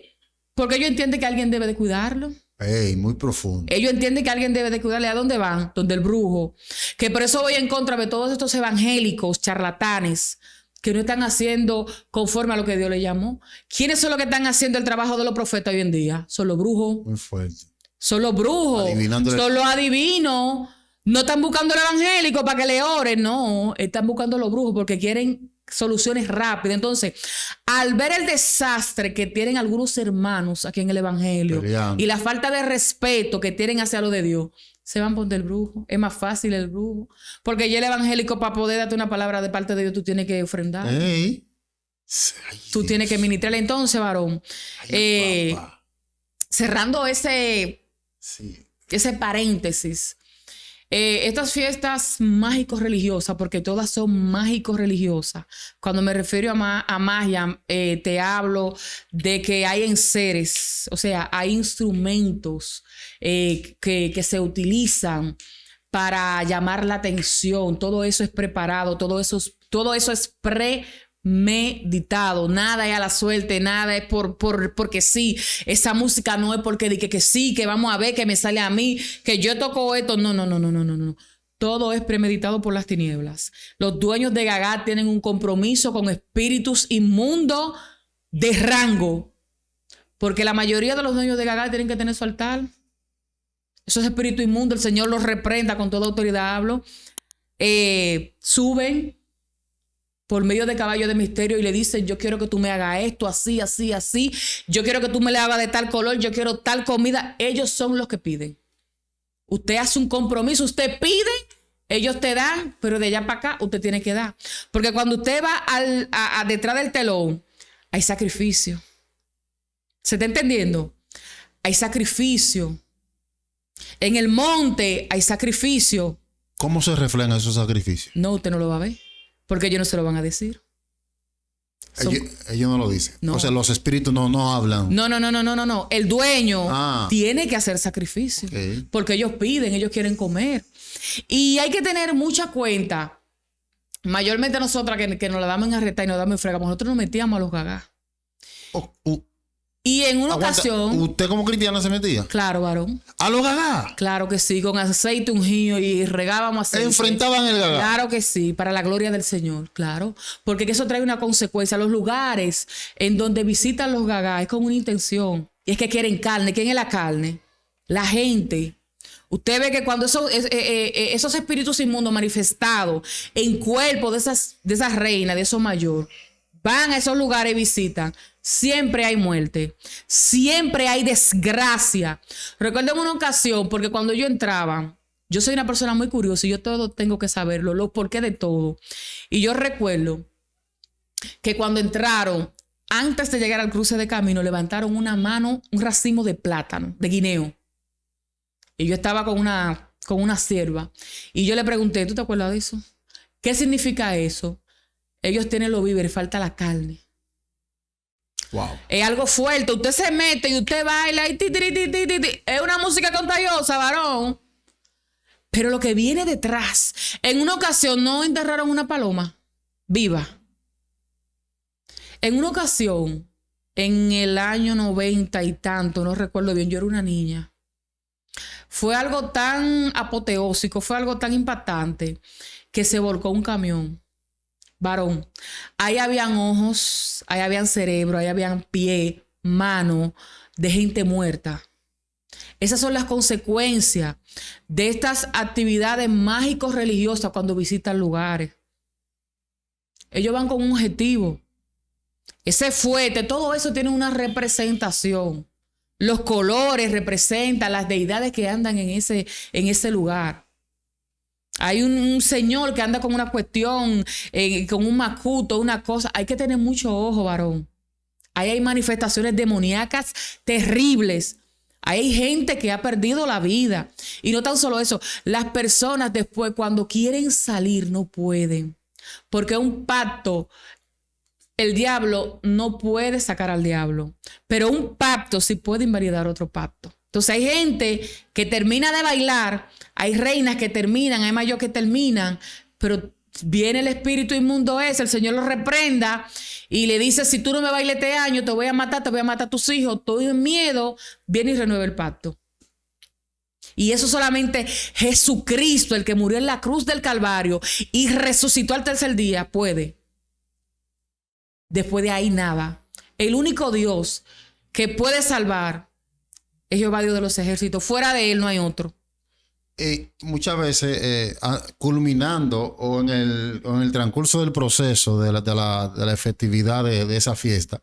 porque ellos entienden que alguien debe de cuidarlo. Hey, muy profundo. Ellos entienden que alguien debe de cuidarle. ¿A dónde van? Donde el brujo. Que por eso voy en contra de todos estos evangélicos, charlatanes, que no están haciendo conforme a lo que Dios les llamó. ¿Quiénes son los que están haciendo el trabajo de los profetas hoy en día? Son los brujos. Muy fuerte. Son los brujos. Son los adivinos. No están buscando el evangélico para que le oren. No, están buscando los brujos porque quieren soluciones rápidas. Entonces, al ver el desastre que tienen algunos hermanos aquí en el evangelio y la falta de respeto que tienen hacia lo de Dios, se van por el brujo. Es más fácil el brujo. Porque ya el evangélico, para poder darte una palabra de parte de Dios, tú tienes que ofrendar. Hey. Tú tienes que ministrarle. Entonces, varón, cerrando ese paréntesis, estas fiestas mágico-religiosas, porque todas son mágico-religiosas. Cuando me refiero a magia, te hablo de que hay enseres, o sea, hay instrumentos que se utilizan para llamar la atención. Todo eso es preparado, todo eso es premeditado. Nada es a la suerte, nada es porque sí. Esa música no es porque dije que sí, que vamos a ver, que me sale a mí, que yo toco esto. No. Todo es premeditado por las tinieblas. Los dueños de Gagá tienen un compromiso con espíritus inmundos de rango Porque la mayoría de los dueños de Gaga tienen que tener su altar. Esos espíritus inmundos, el Señor los reprenda con toda autoridad, hablo. Suben por medio de caballos de misterio y le dicen, yo quiero que tú me hagas esto, así, así, así. Yo quiero que tú me le hagas de tal color, yo quiero tal comida. Ellos son los que piden. Usted hace un compromiso, usted pide, ellos te dan, pero de allá para acá usted tiene que dar. Porque cuando usted va a detrás del telón, hay sacrificio. ¿Se está entendiendo? Hay sacrificio. En el monte hay sacrificio. ¿Cómo se reflejan esos sacrificios? No, usted no lo va a ver. Porque ellos no se lo van a decir. Ellos no lo dicen. No. O sea, los espíritus no hablan. No. El dueño tiene que hacer sacrificio. Okay. Porque ellos piden, ellos quieren comer. Y hay que tener mucha cuenta. Mayormente nosotras que nos la damos en arrestar y nos damos en frega. Nosotros nos metíamos a los gagás. Y en una ocasión... ¿Usted como cristiana se metía? Claro, varón. ¿A los gagás? Claro que sí, con aceite ungido y regábamos aceite. ¿Enfrentaban el gagá? Claro que sí, para la gloria del Señor, claro. Porque eso trae una consecuencia. Los lugares en donde visitan los gagás es con una intención. Y es que quieren carne. ¿Quién es la carne? La gente. Usted ve que cuando esos espíritus inmundos manifestados en cuerpo de esas reinas, de esos mayores, van a esos lugares y visitan, siempre hay muerte, siempre hay desgracia. Recuerdo una ocasión, porque cuando yo entraba, yo soy una persona muy curiosa y yo todo tengo que saberlo, los porqué de todo. Y yo recuerdo que cuando entraron, antes de llegar al cruce de camino, levantaron una mano, un racimo de plátano, de guineo. Y yo estaba con una sierva y yo le pregunté, ¿tú te acuerdas de eso? ¿Qué significa eso? Ellos tienen los víveres, falta la carne. Wow. Es algo fuerte. Usted se mete y usted baila y es una música contagiosa, varón. Pero lo que viene detrás, en una ocasión no enterraron una paloma viva. En una ocasión, en el año 90 y tanto, no recuerdo bien, yo era una niña. Fue algo tan apoteósico, fue algo tan impactante que se volcó un camión. Varón, ahí habían ojos, ahí habían cerebro, ahí habían pie, mano de gente muerta. Esas son las consecuencias de estas actividades mágicos religiosas cuando visitan lugares. Ellos van con un objetivo. Ese fuete, todo eso tiene una representación. Los colores representan las deidades que andan en ese lugar. Hay un señor que anda con una cuestión, con un macuto, una cosa. Hay que tener mucho ojo, varón. Ahí hay manifestaciones demoníacas terribles. Ahí hay gente que ha perdido la vida. Y no tan solo eso, las personas después cuando quieren salir no pueden. Porque un pacto, el diablo no puede sacar al diablo. Pero un pacto sí puede invalidar otro pacto. Entonces hay gente que termina de bailar, hay reinas que terminan, hay mayores que terminan, pero viene el espíritu inmundo ese, el Señor lo reprenda y le dice, si tú no me bailes este año, te voy a matar a tus hijos, estoy en miedo, viene y renueva el pacto. Y eso solamente Jesucristo, el que murió en la cruz del Calvario y resucitó al tercer día, puede. Después de ahí nada. El único Dios que puede salvar es Jehová Dios de los ejércitos. Fuera de él no hay otro. Muchas veces, culminando o en el transcurso del proceso de la efectividad de esa fiesta,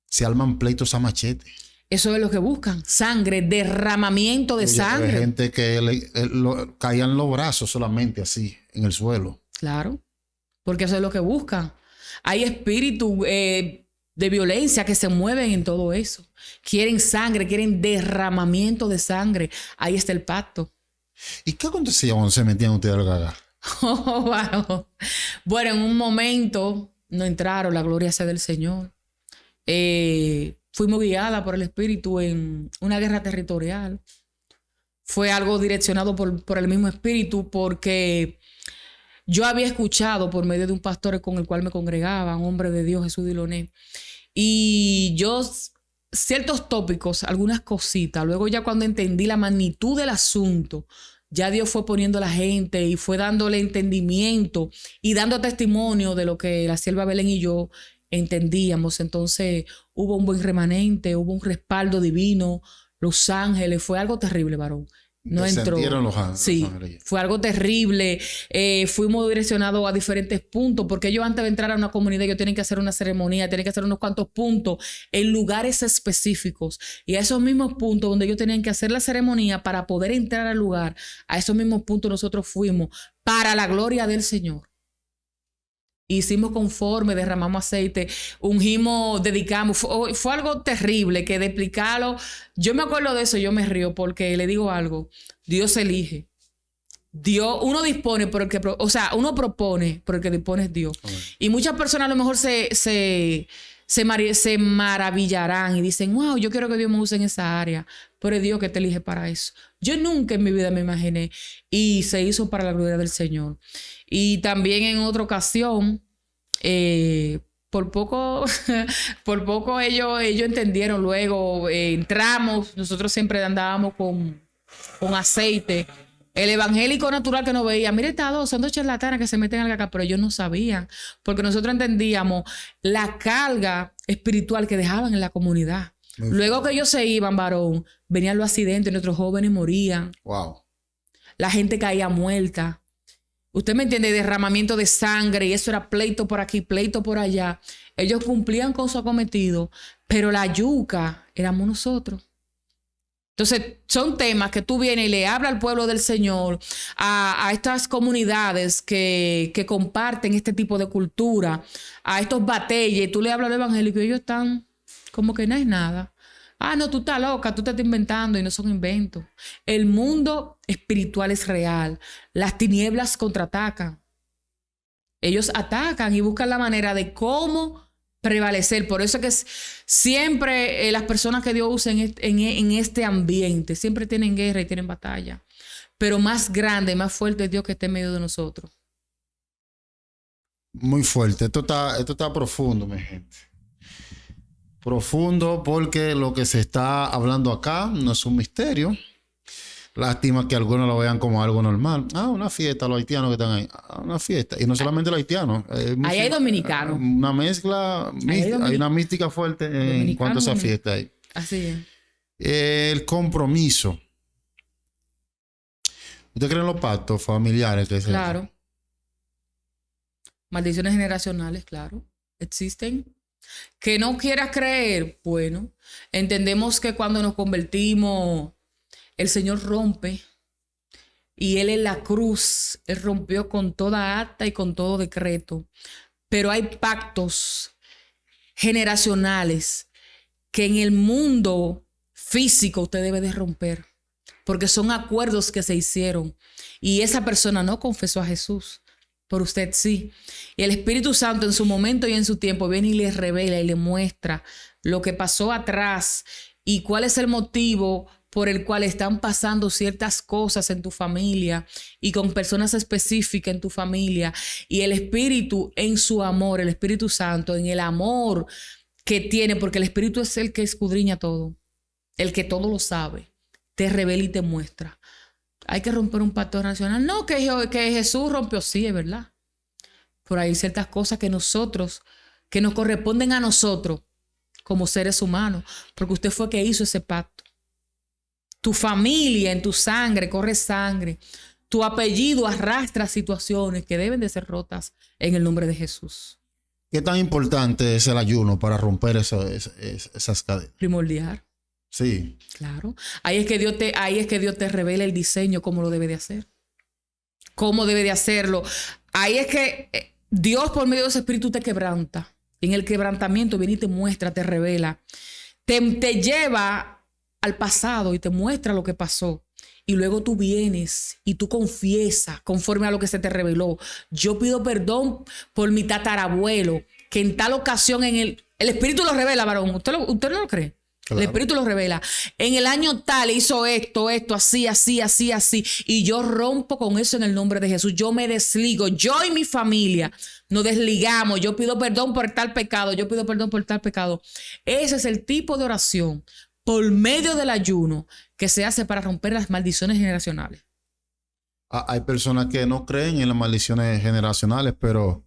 se arman pleitos a machete. Eso es lo que buscan. Sangre, derramamiento de sangre. Hay gente que caían los brazos solamente así, en el suelo. Claro, porque eso es lo que buscan. Hay espíritus de violencia que se mueven en todo eso. Quieren sangre, quieren derramamiento de sangre. Ahí está el pacto. ¿Y qué acontecía cuando se metían ustedes al gaga? Bueno, en un momento no entraron, la gloria sea del Señor. Fuimos guiadas por el Espíritu en una guerra territorial. Fue algo direccionado por el mismo Espíritu porque yo había escuchado por medio de un pastor con el cual me congregaba, un hombre de Dios, Jesús Diloné, y yo ciertos tópicos, algunas cositas, luego ya cuando entendí la magnitud del asunto, ya Dios fue poniendo a la gente y fue dándole entendimiento y dando testimonio de lo que la sierva Belén y yo entendíamos. Entonces hubo un buen remanente, hubo un respaldo divino, los ángeles, fue algo terrible, varón. No entró. Los ángeles. Sí, fue algo terrible. Fuimos direccionados a diferentes puntos, porque ellos antes de entrar a una comunidad, ellos tienen que hacer una ceremonia, tienen que hacer unos cuantos puntos en lugares específicos. Y a esos mismos puntos donde ellos tenían que hacer la ceremonia para poder entrar al lugar, a esos mismos puntos nosotros fuimos para la gloria del Señor. Hicimos conforme, derramamos aceite, ungimos, dedicamos. Fue algo terrible que de explicarlo. Yo me acuerdo de eso, yo me río porque le digo algo. Dios elige. Dios, uno dispone por el que, uno propone por el que dispone es Dios. Okay. Y muchas personas a lo mejor se maravillarán y dicen, wow, yo quiero que Dios me use en esa área. Pero es Dios que te elige para eso. Yo nunca en mi vida me imaginé. Y se hizo para la gloria del Señor. Y también en otra ocasión, por poco ellos entendieron luego, entramos, nosotros siempre andábamos con aceite. El evangélico natural que nos veía, mire, estas son dos charlatanas que se meten al acá, pero ellos no sabían, porque nosotros entendíamos la carga espiritual que dejaban en la comunidad. Luego que ellos se iban, varón, venían los accidentes, nuestros jóvenes morían. Wow. La gente caía muerta. Usted me entiende, derramamiento de sangre, y eso era pleito por aquí, pleito por allá. Ellos cumplían con su acometido, pero la yuca éramos nosotros. Entonces, son temas que tú vienes y le hablas al pueblo del Señor, a estas comunidades que comparten este tipo de cultura, a estos batalles, tú le hablas al evangélico y ellos están como que no es nada. Ah, no, tú estás loca, tú te estás inventando, y no son inventos. El mundo espiritual es real. Las tinieblas contraatacan. Ellos atacan y buscan la manera de cómo prevalecer. Por eso es que siempre las personas que Dios usa en este ambiente siempre tienen guerra y tienen batalla. Pero más grande, más fuerte es Dios que está en medio de nosotros. Muy fuerte. Esto está profundo, mi gente. Profundo, porque lo que se está hablando acá no es un misterio. Lástima que algunos lo vean como algo normal. Ah, una fiesta, los haitianos que están ahí. Ah, una fiesta. Y no solamente los haitianos. Ahí hay dominicanos. Una mezcla, hay una mística fuerte en cuanto a esa fiesta ahí. Así es. El compromiso. ¿Usted cree en los pactos familiares? Claro. Maldiciones generacionales, claro. Existen. Que no quieras creer, bueno, entendemos que cuando nos convertimos, el Señor rompe, y Él en la cruz, Él rompió con toda acta y con todo decreto. Pero hay pactos generacionales que en el mundo físico usted debe de romper, porque son acuerdos que se hicieron, y esa persona no confesó a Jesús. Por usted sí. Y el Espíritu Santo en su momento y en su tiempo viene y le revela y le muestra lo que pasó atrás y cuál es el motivo por el cual están pasando ciertas cosas en tu familia y con personas específicas en tu familia. Y el Espíritu en su amor, el Espíritu Santo en el amor que tiene, porque el Espíritu es el que escudriña todo, el que todo lo sabe, te revela y te muestra. Hay que romper un pacto nacional. No, que Jesús rompió, sí, es verdad. Pero hay ciertas cosas que nos corresponden a nosotros como seres humanos, porque usted fue que hizo ese pacto. Tu familia, en tu sangre, corre sangre. Tu apellido arrastra situaciones que deben de ser rotas en el nombre de Jesús. ¿Qué tan importante es el ayuno para romper esas cadenas? Primordial. Sí. Claro. Ahí es que Dios te revela el diseño, cómo lo debe de hacer. Cómo debe de hacerlo. Ahí es que Dios por medio de ese espíritu te quebranta. En el quebrantamiento viene y te muestra, te revela. Te lleva al pasado y te muestra lo que pasó. Y luego tú vienes y tú confiesas conforme a lo que se te reveló. Yo pido perdón por mi tatarabuelo, que en tal ocasión el espíritu lo revela, varón. ¿Usted no lo cree? Claro. El Espíritu lo revela. En el año tal hizo esto, así. Y yo rompo con eso en el nombre de Jesús. Yo me desligo. Yo y mi familia nos desligamos. Yo pido perdón por tal pecado. Yo pido perdón por tal pecado. Ese es el tipo de oración por medio del ayuno que se hace para romper las maldiciones generacionales. Hay personas que no creen en las maldiciones generacionales, pero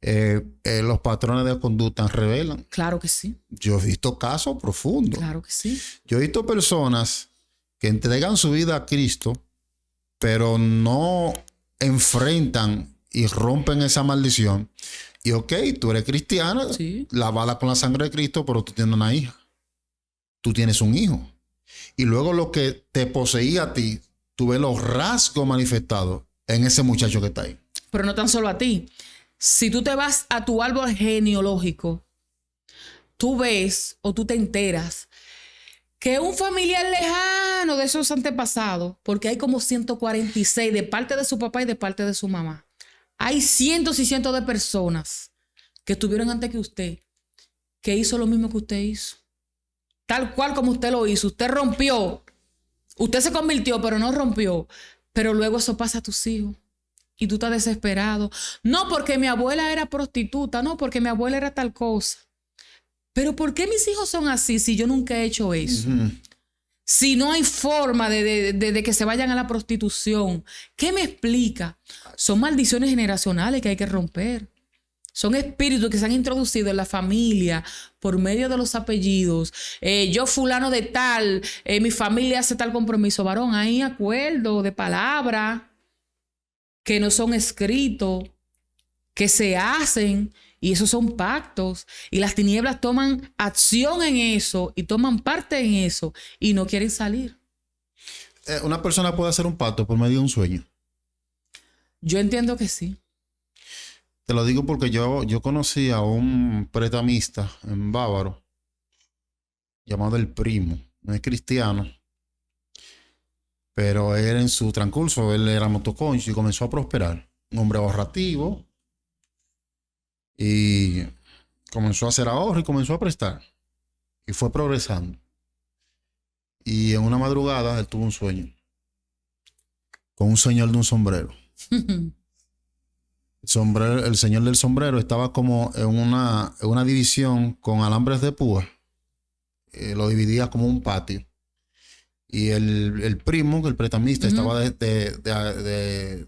los patrones de conducta revelan. Claro que sí. Yo he visto casos profundos. Claro que sí. Yo he visto personas que entregan su vida a Cristo, pero no enfrentan y rompen esa maldición. Y ok, tú eres cristiana, Sí. lavada con la sangre de Cristo, pero tú tienes una hija. Tú tienes un hijo. Y luego lo que te poseía a ti, tú ves los rasgos manifestados en ese muchacho que está ahí. Pero no tan solo a ti. Si tú te vas a tu árbol genealógico, tú ves o tú te enteras que un familiar lejano de esos antepasados, porque hay como 146 de parte de su papá y de parte de su mamá, hay cientos y cientos de personas que estuvieron antes que usted, que hizo lo mismo que usted hizo. Tal cual como usted lo hizo. Usted rompió. Usted se convirtió, pero no rompió. Pero luego eso pasa a tus hijos. Y tú estás desesperado. No porque mi abuela era prostituta. No porque mi abuela era tal cosa. Pero ¿por qué mis hijos son así si yo nunca he hecho eso? Si no hay forma de que se vayan a la prostitución. ¿Qué me explica? Son maldiciones generacionales que hay que romper. Son espíritus que se han introducido en la familia por medio de los apellidos. Yo fulano de tal, mi familia hace tal compromiso. Varón, hay acuerdos de palabra que no son escritos, que se hacen, y esos son pactos. Y las tinieblas toman acción en eso y toman parte en eso y no quieren salir. Una persona puede hacer un pacto por medio de un sueño. Yo entiendo que sí. Te lo digo porque yo conocí a un pretamista en Bávaro llamado El Primo. No es cristiano, pero él en su transcurso, él era motoconcho y comenzó a prosperar. Un hombre ahorrativo y comenzó a hacer ahorro y comenzó a prestar. Y fue progresando. Y en una madrugada él tuvo un sueño con un señor de un sombrero. El señor del sombrero estaba como en una división con alambres de púa. Lo dividía como un patio. Y el primo, el pretamista, estaba de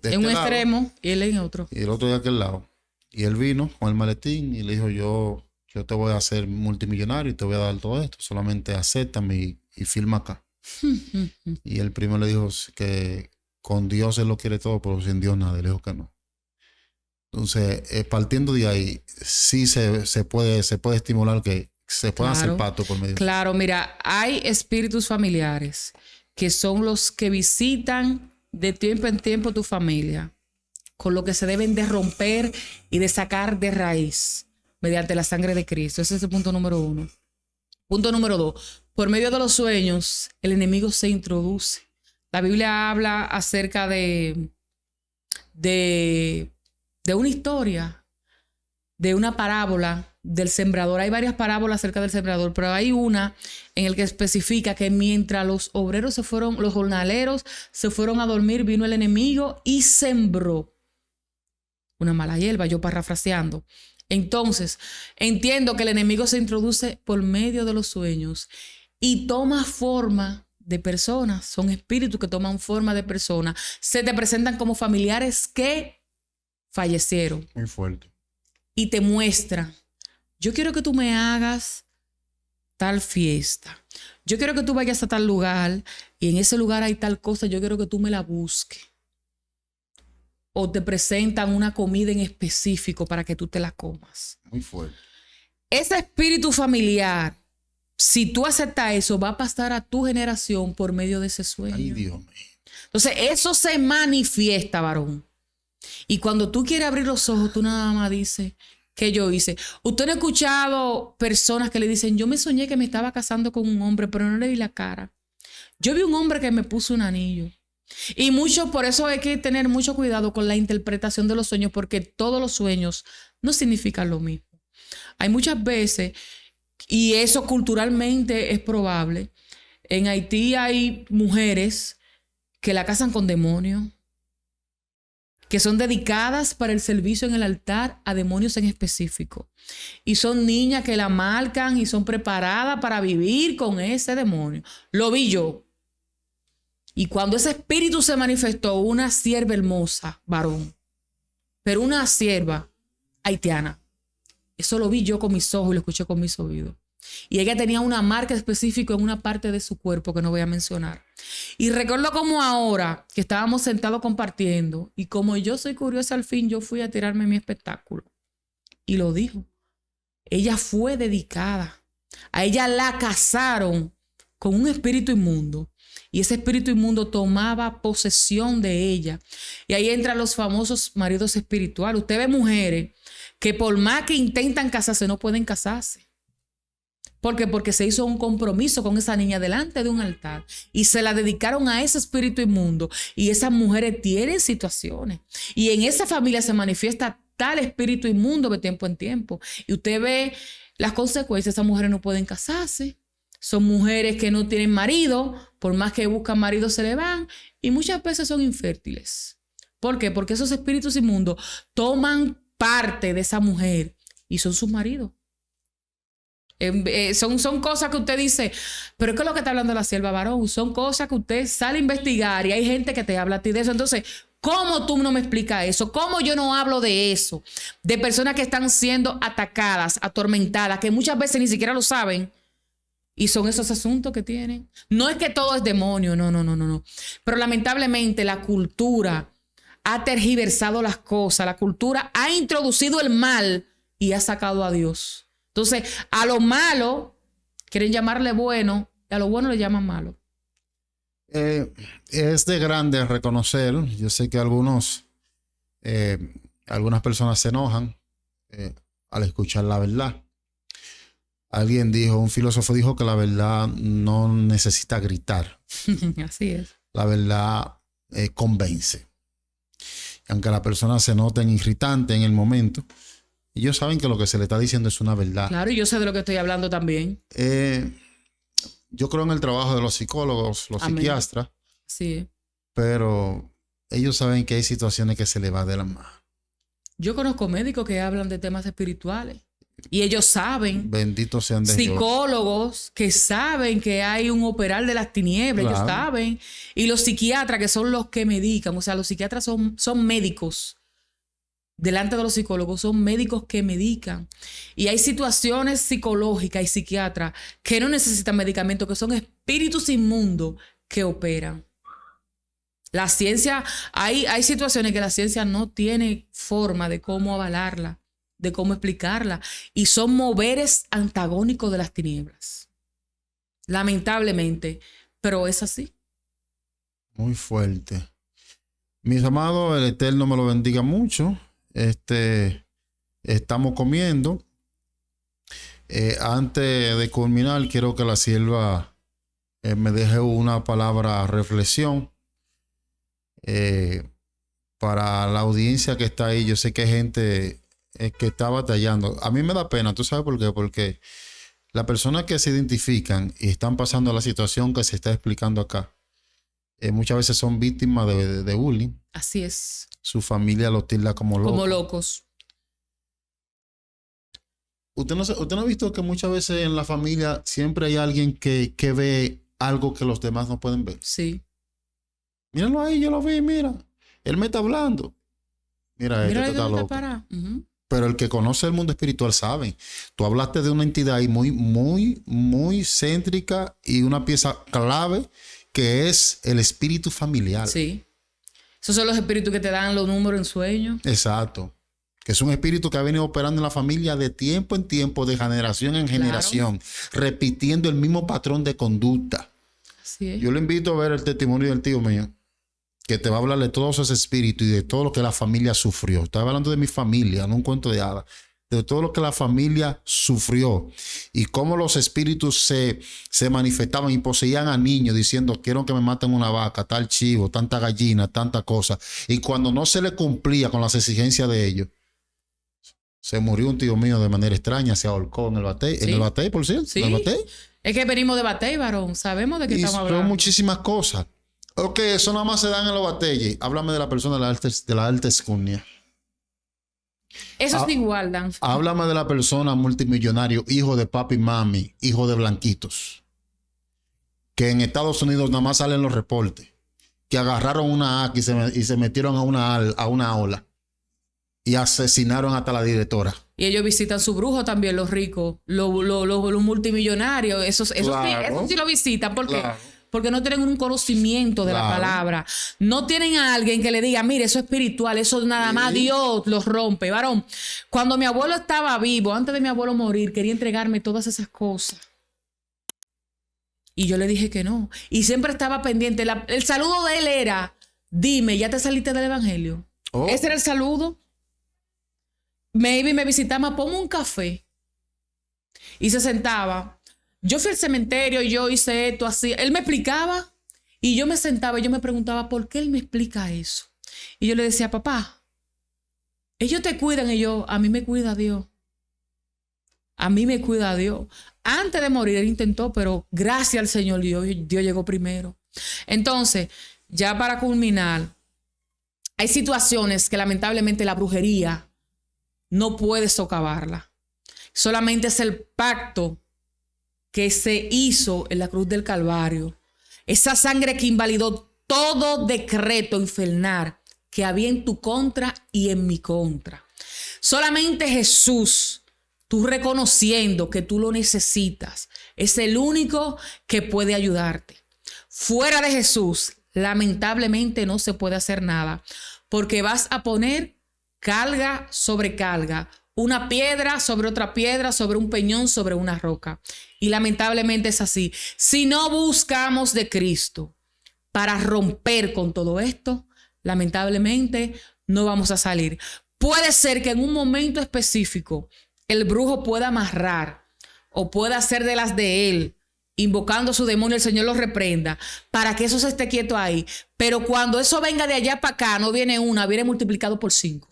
en un lado, extremo y él en otro. y el otro de aquel lado. Y él vino con el maletín y le dijo, yo te voy a hacer multimillonario y te voy a dar todo esto. Solamente acéptame y firma acá. Y el primo le dijo que con Dios él lo quiere todo, pero sin Dios nada. Y le dijo que no. Entonces, partiendo de ahí, sí se puede estimular que se puedan hacer pactos por medio. Claro, mira, hay espíritus familiares que son los que visitan de tiempo en tiempo tu familia, con lo que se deben de romper y de sacar de raíz mediante la sangre de Cristo. Ese es el punto número 1. Punto número 2. Por medio de los sueños, el enemigo se introduce. La Biblia habla acerca de una historia, de una parábola del sembrador. Hay varias parábolas acerca del sembrador, pero hay una en la que especifica que mientras los obreros los jornaleros se fueron a dormir, vino el enemigo y sembró una mala hierba, yo parafraseando. Entonces, entiendo que el enemigo se introduce por medio de los sueños y toma forma de personas. Son espíritus que toman forma de personas. Se te presentan como familiares que fallecieron. Muy fuerte. Y te muestran, yo quiero que tú me hagas tal fiesta. Yo quiero que tú vayas a tal lugar y en ese lugar hay tal cosa, yo quiero que tú me la busques. O te presentan una comida en específico para que tú te la comas. Muy fuerte. Ese espíritu familiar, si tú aceptas eso, va a pasar a tu generación por medio de ese sueño. Ay, Dios mío. Entonces, eso se manifiesta, varón. Y cuando tú quieres abrir los ojos, tú nada más dices, ¿qué yo hice? Usted no ha escuchado personas que le dicen, yo me soñé que me estaba casando con un hombre, pero no le vi la cara. Yo vi un hombre que me puso un anillo. Y por eso hay que tener mucho cuidado con la interpretación de los sueños, porque todos los sueños no significan lo mismo. Hay muchas veces, y eso culturalmente es probable, en Haití hay mujeres que la casan con demonios, que son dedicadas para el servicio en el altar a demonios en específico. Y son niñas que la marcan y son preparadas para vivir con ese demonio. Lo vi yo. Y cuando ese espíritu se manifestó, una sierva hermosa, varón, pero una sierva, haitiana. Eso lo vi yo con mis ojos y lo escuché con mis oídos. Y ella tenía una marca específica en una parte de su cuerpo que no voy a mencionar. Y recuerdo como ahora que estábamos sentados compartiendo y como yo soy curiosa al fin, yo fui a tirarme mi espectáculo. Y lo dijo. Ella fue dedicada. A ella la casaron con un espíritu inmundo. Y ese espíritu inmundo tomaba posesión de ella. Y ahí entran los famosos maridos espirituales. Usted ve mujeres que por más que intentan casarse, no pueden casarse. ¿Por qué? Porque se hizo un compromiso con esa niña delante de un altar y se la dedicaron a ese espíritu inmundo. Y esas mujeres tienen situaciones. Y en esa familia se manifiesta tal espíritu inmundo de tiempo en tiempo. Y usted ve las consecuencias. Esas mujeres no pueden casarse. Son mujeres que no tienen marido. Por más que buscan marido se le van. Y muchas veces son infértiles. ¿Por qué? Porque esos espíritus inmundos toman parte de esa mujer y son sus maridos. Son cosas que usted dice, pero ¿qué es lo que está hablando la sierva varón? Son cosas que usted sale a investigar y hay gente que te habla a ti de eso. Entonces, ¿cómo tú no me explicas eso? ¿Cómo yo no hablo de eso? De personas que están siendo atacadas, atormentadas, que muchas veces ni siquiera lo saben. Y son esos asuntos que tienen. No es que todo es demonio, no. Pero lamentablemente la cultura ha tergiversado las cosas. La cultura ha introducido el mal y ha sacado a Dios. Entonces, a lo malo quieren llamarle bueno y a lo bueno le llaman malo. Es de grande reconocer. Yo sé que algunas personas se enojan al escuchar la verdad. Un filósofo dijo que la verdad no necesita gritar. Así es. La verdad convence. Aunque la persona se noten irritante en el momento, ellos saben que lo que se le está diciendo es una verdad. Claro, y yo sé de lo que estoy hablando también. Yo creo en el trabajo de los psicólogos, los psiquiatras. Sí. Pero ellos saben que hay situaciones que se le va de la mano. Yo conozco médicos que hablan de temas espirituales. Y ellos saben. Benditos sean de psicólogos que saben que hay un operar de las tinieblas. Claro. Ellos saben. Y los psiquiatras que son los que medican. O sea, los psiquiatras son médicos. Delante de los psicólogos son médicos que medican. Y hay situaciones psicológicas y psiquiatras que no necesitan medicamentos, que son espíritus inmundos que operan. La ciencia, hay situaciones que la ciencia no tiene forma de cómo avalarla, de cómo explicarla. Y son moveres antagónicos de las tinieblas. Lamentablemente, pero es así. Muy fuerte. Mis amados, el Eterno me lo bendiga mucho. Estamos comiendo. Antes de culminar, quiero que la sierva me deje una palabra reflexión para la audiencia que está ahí. Yo sé que hay gente que está batallando. A mí me da pena, ¿tú sabes por qué? Porque las personas que se identifican y están pasando la situación que se está explicando acá, muchas veces son víctimas de bullying. Así es. Su familia los tilda como locos. Como locos. ¿Usted no ha visto que muchas veces en la familia siempre hay alguien que ve algo que los demás no pueden ver? Sí. Míralo ahí, yo lo vi, mira. Él me está hablando. Mira, este está loco. Pero el que conoce el mundo espiritual sabe. Tú hablaste de una entidad ahí muy céntrica y una pieza clave que es el espíritu familiar. Sí. Esos son los espíritus que te dan los números en sueños. Exacto. Que es un espíritu que ha venido operando en la familia de tiempo en tiempo, de generación en generación, repitiendo el mismo patrón de conducta. Así es. Yo le invito a ver el testimonio del tío mío, que te va a hablar de todos esos espíritus y de todo lo que la familia sufrió. Estaba hablando de mi familia, no un cuento de hadas. De todo lo que la familia sufrió y cómo los espíritus se manifestaban y poseían a niños diciendo: quiero que me maten una vaca, tal chivo, tanta gallina, tanta cosa. Y cuando no se le cumplía con las exigencias de ellos, se murió un tío mío de manera extraña, se ahorcó en el batey. ¿Sí? En el batey, por cierto. Sí. En el batey. Es que venimos de batey, varón. Sabemos de qué estamos hablando. Son muchísimas cosas. Ok, eso nada más se dan en los bateyes. Háblame de la persona de la alta escunia. Eso es igual, Dan. Háblame de la persona multimillonario, hijo de papi y mami, hijo de blanquitos, que en Estados Unidos nada más salen los reportes, que agarraron una AK y se metieron a una ola Y asesinaron hasta la directora. Y ellos visitan su brujo también, los ricos, los multimillonarios. Eso sí lo visitan. ¿Por qué? Claro. Porque no tienen un conocimiento de la palabra. No tienen a alguien que le diga, mire, eso es espiritual, eso nada más Dios los rompe. Varón, cuando mi abuelo estaba vivo, antes de mi abuelo morir, quería entregarme todas esas cosas. Y yo le dije que no. Y siempre estaba pendiente. El saludo de él era, dime, ¿ya te saliste del evangelio? Oh. Ese era el saludo. Maybe me visitaba, ponme un café. Y se sentaba. Yo fui al cementerio y yo hice esto así. Él me explicaba y yo me sentaba y yo me preguntaba, ¿por qué él me explica eso? Y yo le decía, papá, ellos te cuidan. Y yo, a mí me cuida Dios. A mí me cuida Dios. Antes de morir él intentó, pero gracias al Señor Dios llegó primero. Entonces, ya para culminar, hay situaciones que lamentablemente la brujería no puede socavarla. Solamente es el pacto que se hizo en la cruz del Calvario. Esa sangre que invalidó todo decreto infernal que había en tu contra y en mi contra. Solamente Jesús, tú reconociendo que tú lo necesitas, es el único que puede ayudarte. Fuera de Jesús, lamentablemente no se puede hacer nada, porque vas a poner carga sobre carga, una piedra sobre otra piedra, sobre un peñón, sobre una roca. Y lamentablemente es así. Si no buscamos de Cristo para romper con todo esto, lamentablemente no vamos a salir. Puede ser que en un momento específico el brujo pueda amarrar o pueda hacer de las de él, invocando a su demonio, el Señor los reprenda, para que eso se esté quieto ahí. Pero cuando eso venga de allá para acá, no viene una, viene multiplicado por 5.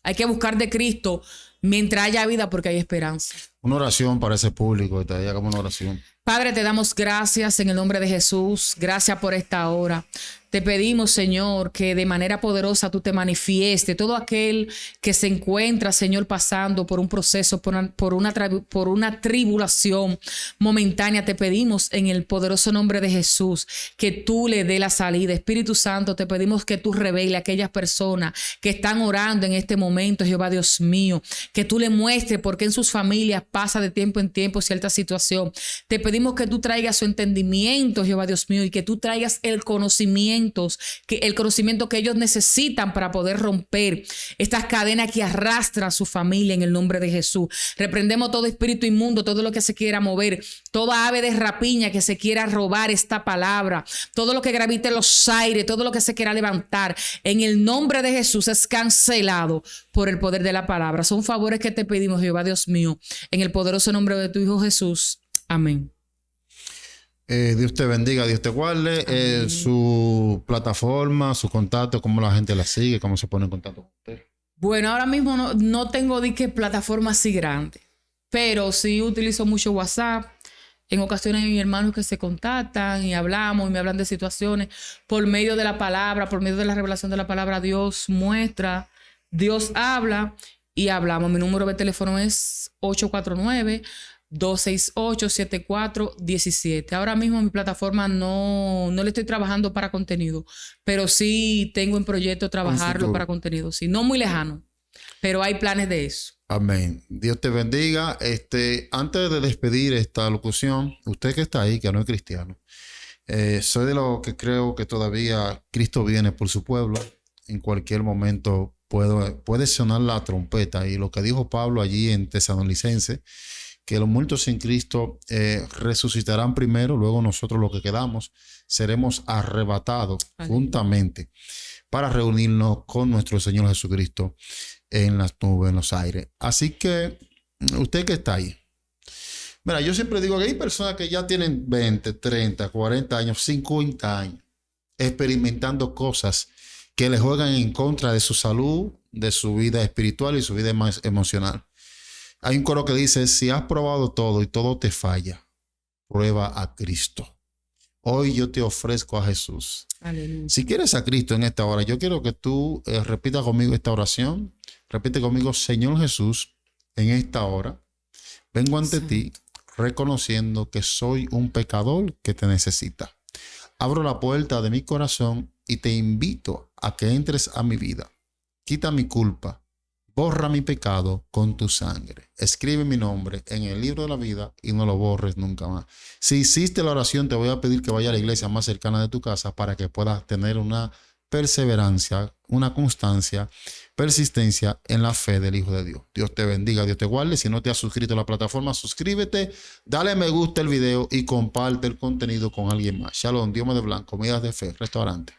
Hay que buscar de Cristo mientras haya vida, porque hay esperanza. Una oración para ese público. Te hagamos una oración. Padre, te damos gracias en el nombre de Jesús. Gracias por esta hora. Te pedimos, Señor, que de manera poderosa tú te manifieste. Todo aquel que se encuentra, Señor, pasando por un proceso, por una tribulación momentánea, te pedimos en el poderoso nombre de Jesús que tú le dé la salida. Espíritu Santo, te pedimos que tú revele a aquellas personas que están orando en este momento, Jehová Dios mío, que tú le muestres por qué en sus familias pasa de tiempo en tiempo cierta situación. Te pedimos que tú traigas su entendimiento, Jehová Dios mío, y que tú traigas el conocimiento que ellos necesitan para poder romper estas cadenas que arrastran a su familia en el nombre de Jesús. Reprendemos todo espíritu inmundo, todo lo que se quiera mover, toda ave de rapiña que se quiera robar esta palabra, todo lo que gravite en los aires, todo lo que se quiera levantar, en el nombre de Jesús es cancelado por el poder de la palabra. Son favores que te pedimos, Jehová Dios mío, en el poderoso nombre de tu Hijo Jesús. Amén. Dios te bendiga, Dios te guarde. Su plataforma, su contacto, cómo la gente la sigue, cómo se pone en contacto con usted. Bueno, ahora mismo no tengo plataforma así grande, pero sí utilizo mucho WhatsApp. En ocasiones hay hermanos que se contactan y hablamos y me hablan de situaciones por medio de la palabra, por medio de la revelación de la palabra. Dios muestra, Dios habla y hablamos. Mi número de teléfono es 849-268-7417. Ahora mismo mi plataforma no le estoy trabajando para contenido, pero sí tengo en proyecto trabajarlo para contenido. Sí, no muy lejano, pero hay planes de eso. Amén. Dios te bendiga. Antes de despedir esta locución, usted que está ahí, que no es cristiano, soy de los que creo que todavía Cristo viene por su pueblo. En cualquier momento puede sonar la trompeta. Y lo que dijo Pablo allí en Tesalonicenses, que los muertos en Cristo resucitarán primero, luego nosotros los que quedamos seremos arrebatados juntamente para reunirnos con nuestro Señor Jesucristo en las nubes, en los aires. Así que usted que está ahí, mira, yo siempre digo que hay personas que ya tienen 20, 30, 40 años, 50 años experimentando cosas que le juegan en contra de su salud, de su vida espiritual y su vida emocional. Hay un coro que dice: si has probado todo y todo te falla, prueba a Cristo. Hoy yo te ofrezco a Jesús. Aleluya. Si quieres a Cristo en esta hora, yo quiero que tú repitas conmigo esta oración. Repite conmigo: Señor Jesús, en esta hora vengo ante ti reconociendo que soy un pecador que te necesita. Abro la puerta de mi corazón y te invito a que entres a mi vida. Quita mi culpa, borra mi pecado con tu sangre. Escribe mi nombre en el libro de la vida y no lo borres nunca más. Si hiciste la oración, te voy a pedir que vaya a la iglesia más cercana de tu casa para que puedas tener una perseverancia, una constancia, persistencia en la fe del Hijo de Dios. Dios te bendiga, Dios te guarde. Si no te has suscrito a la plataforma, suscríbete, dale me gusta al video y comparte el contenido con alguien más. Shalom, Dios me de blanco, Medidas de Fe, Restaurante.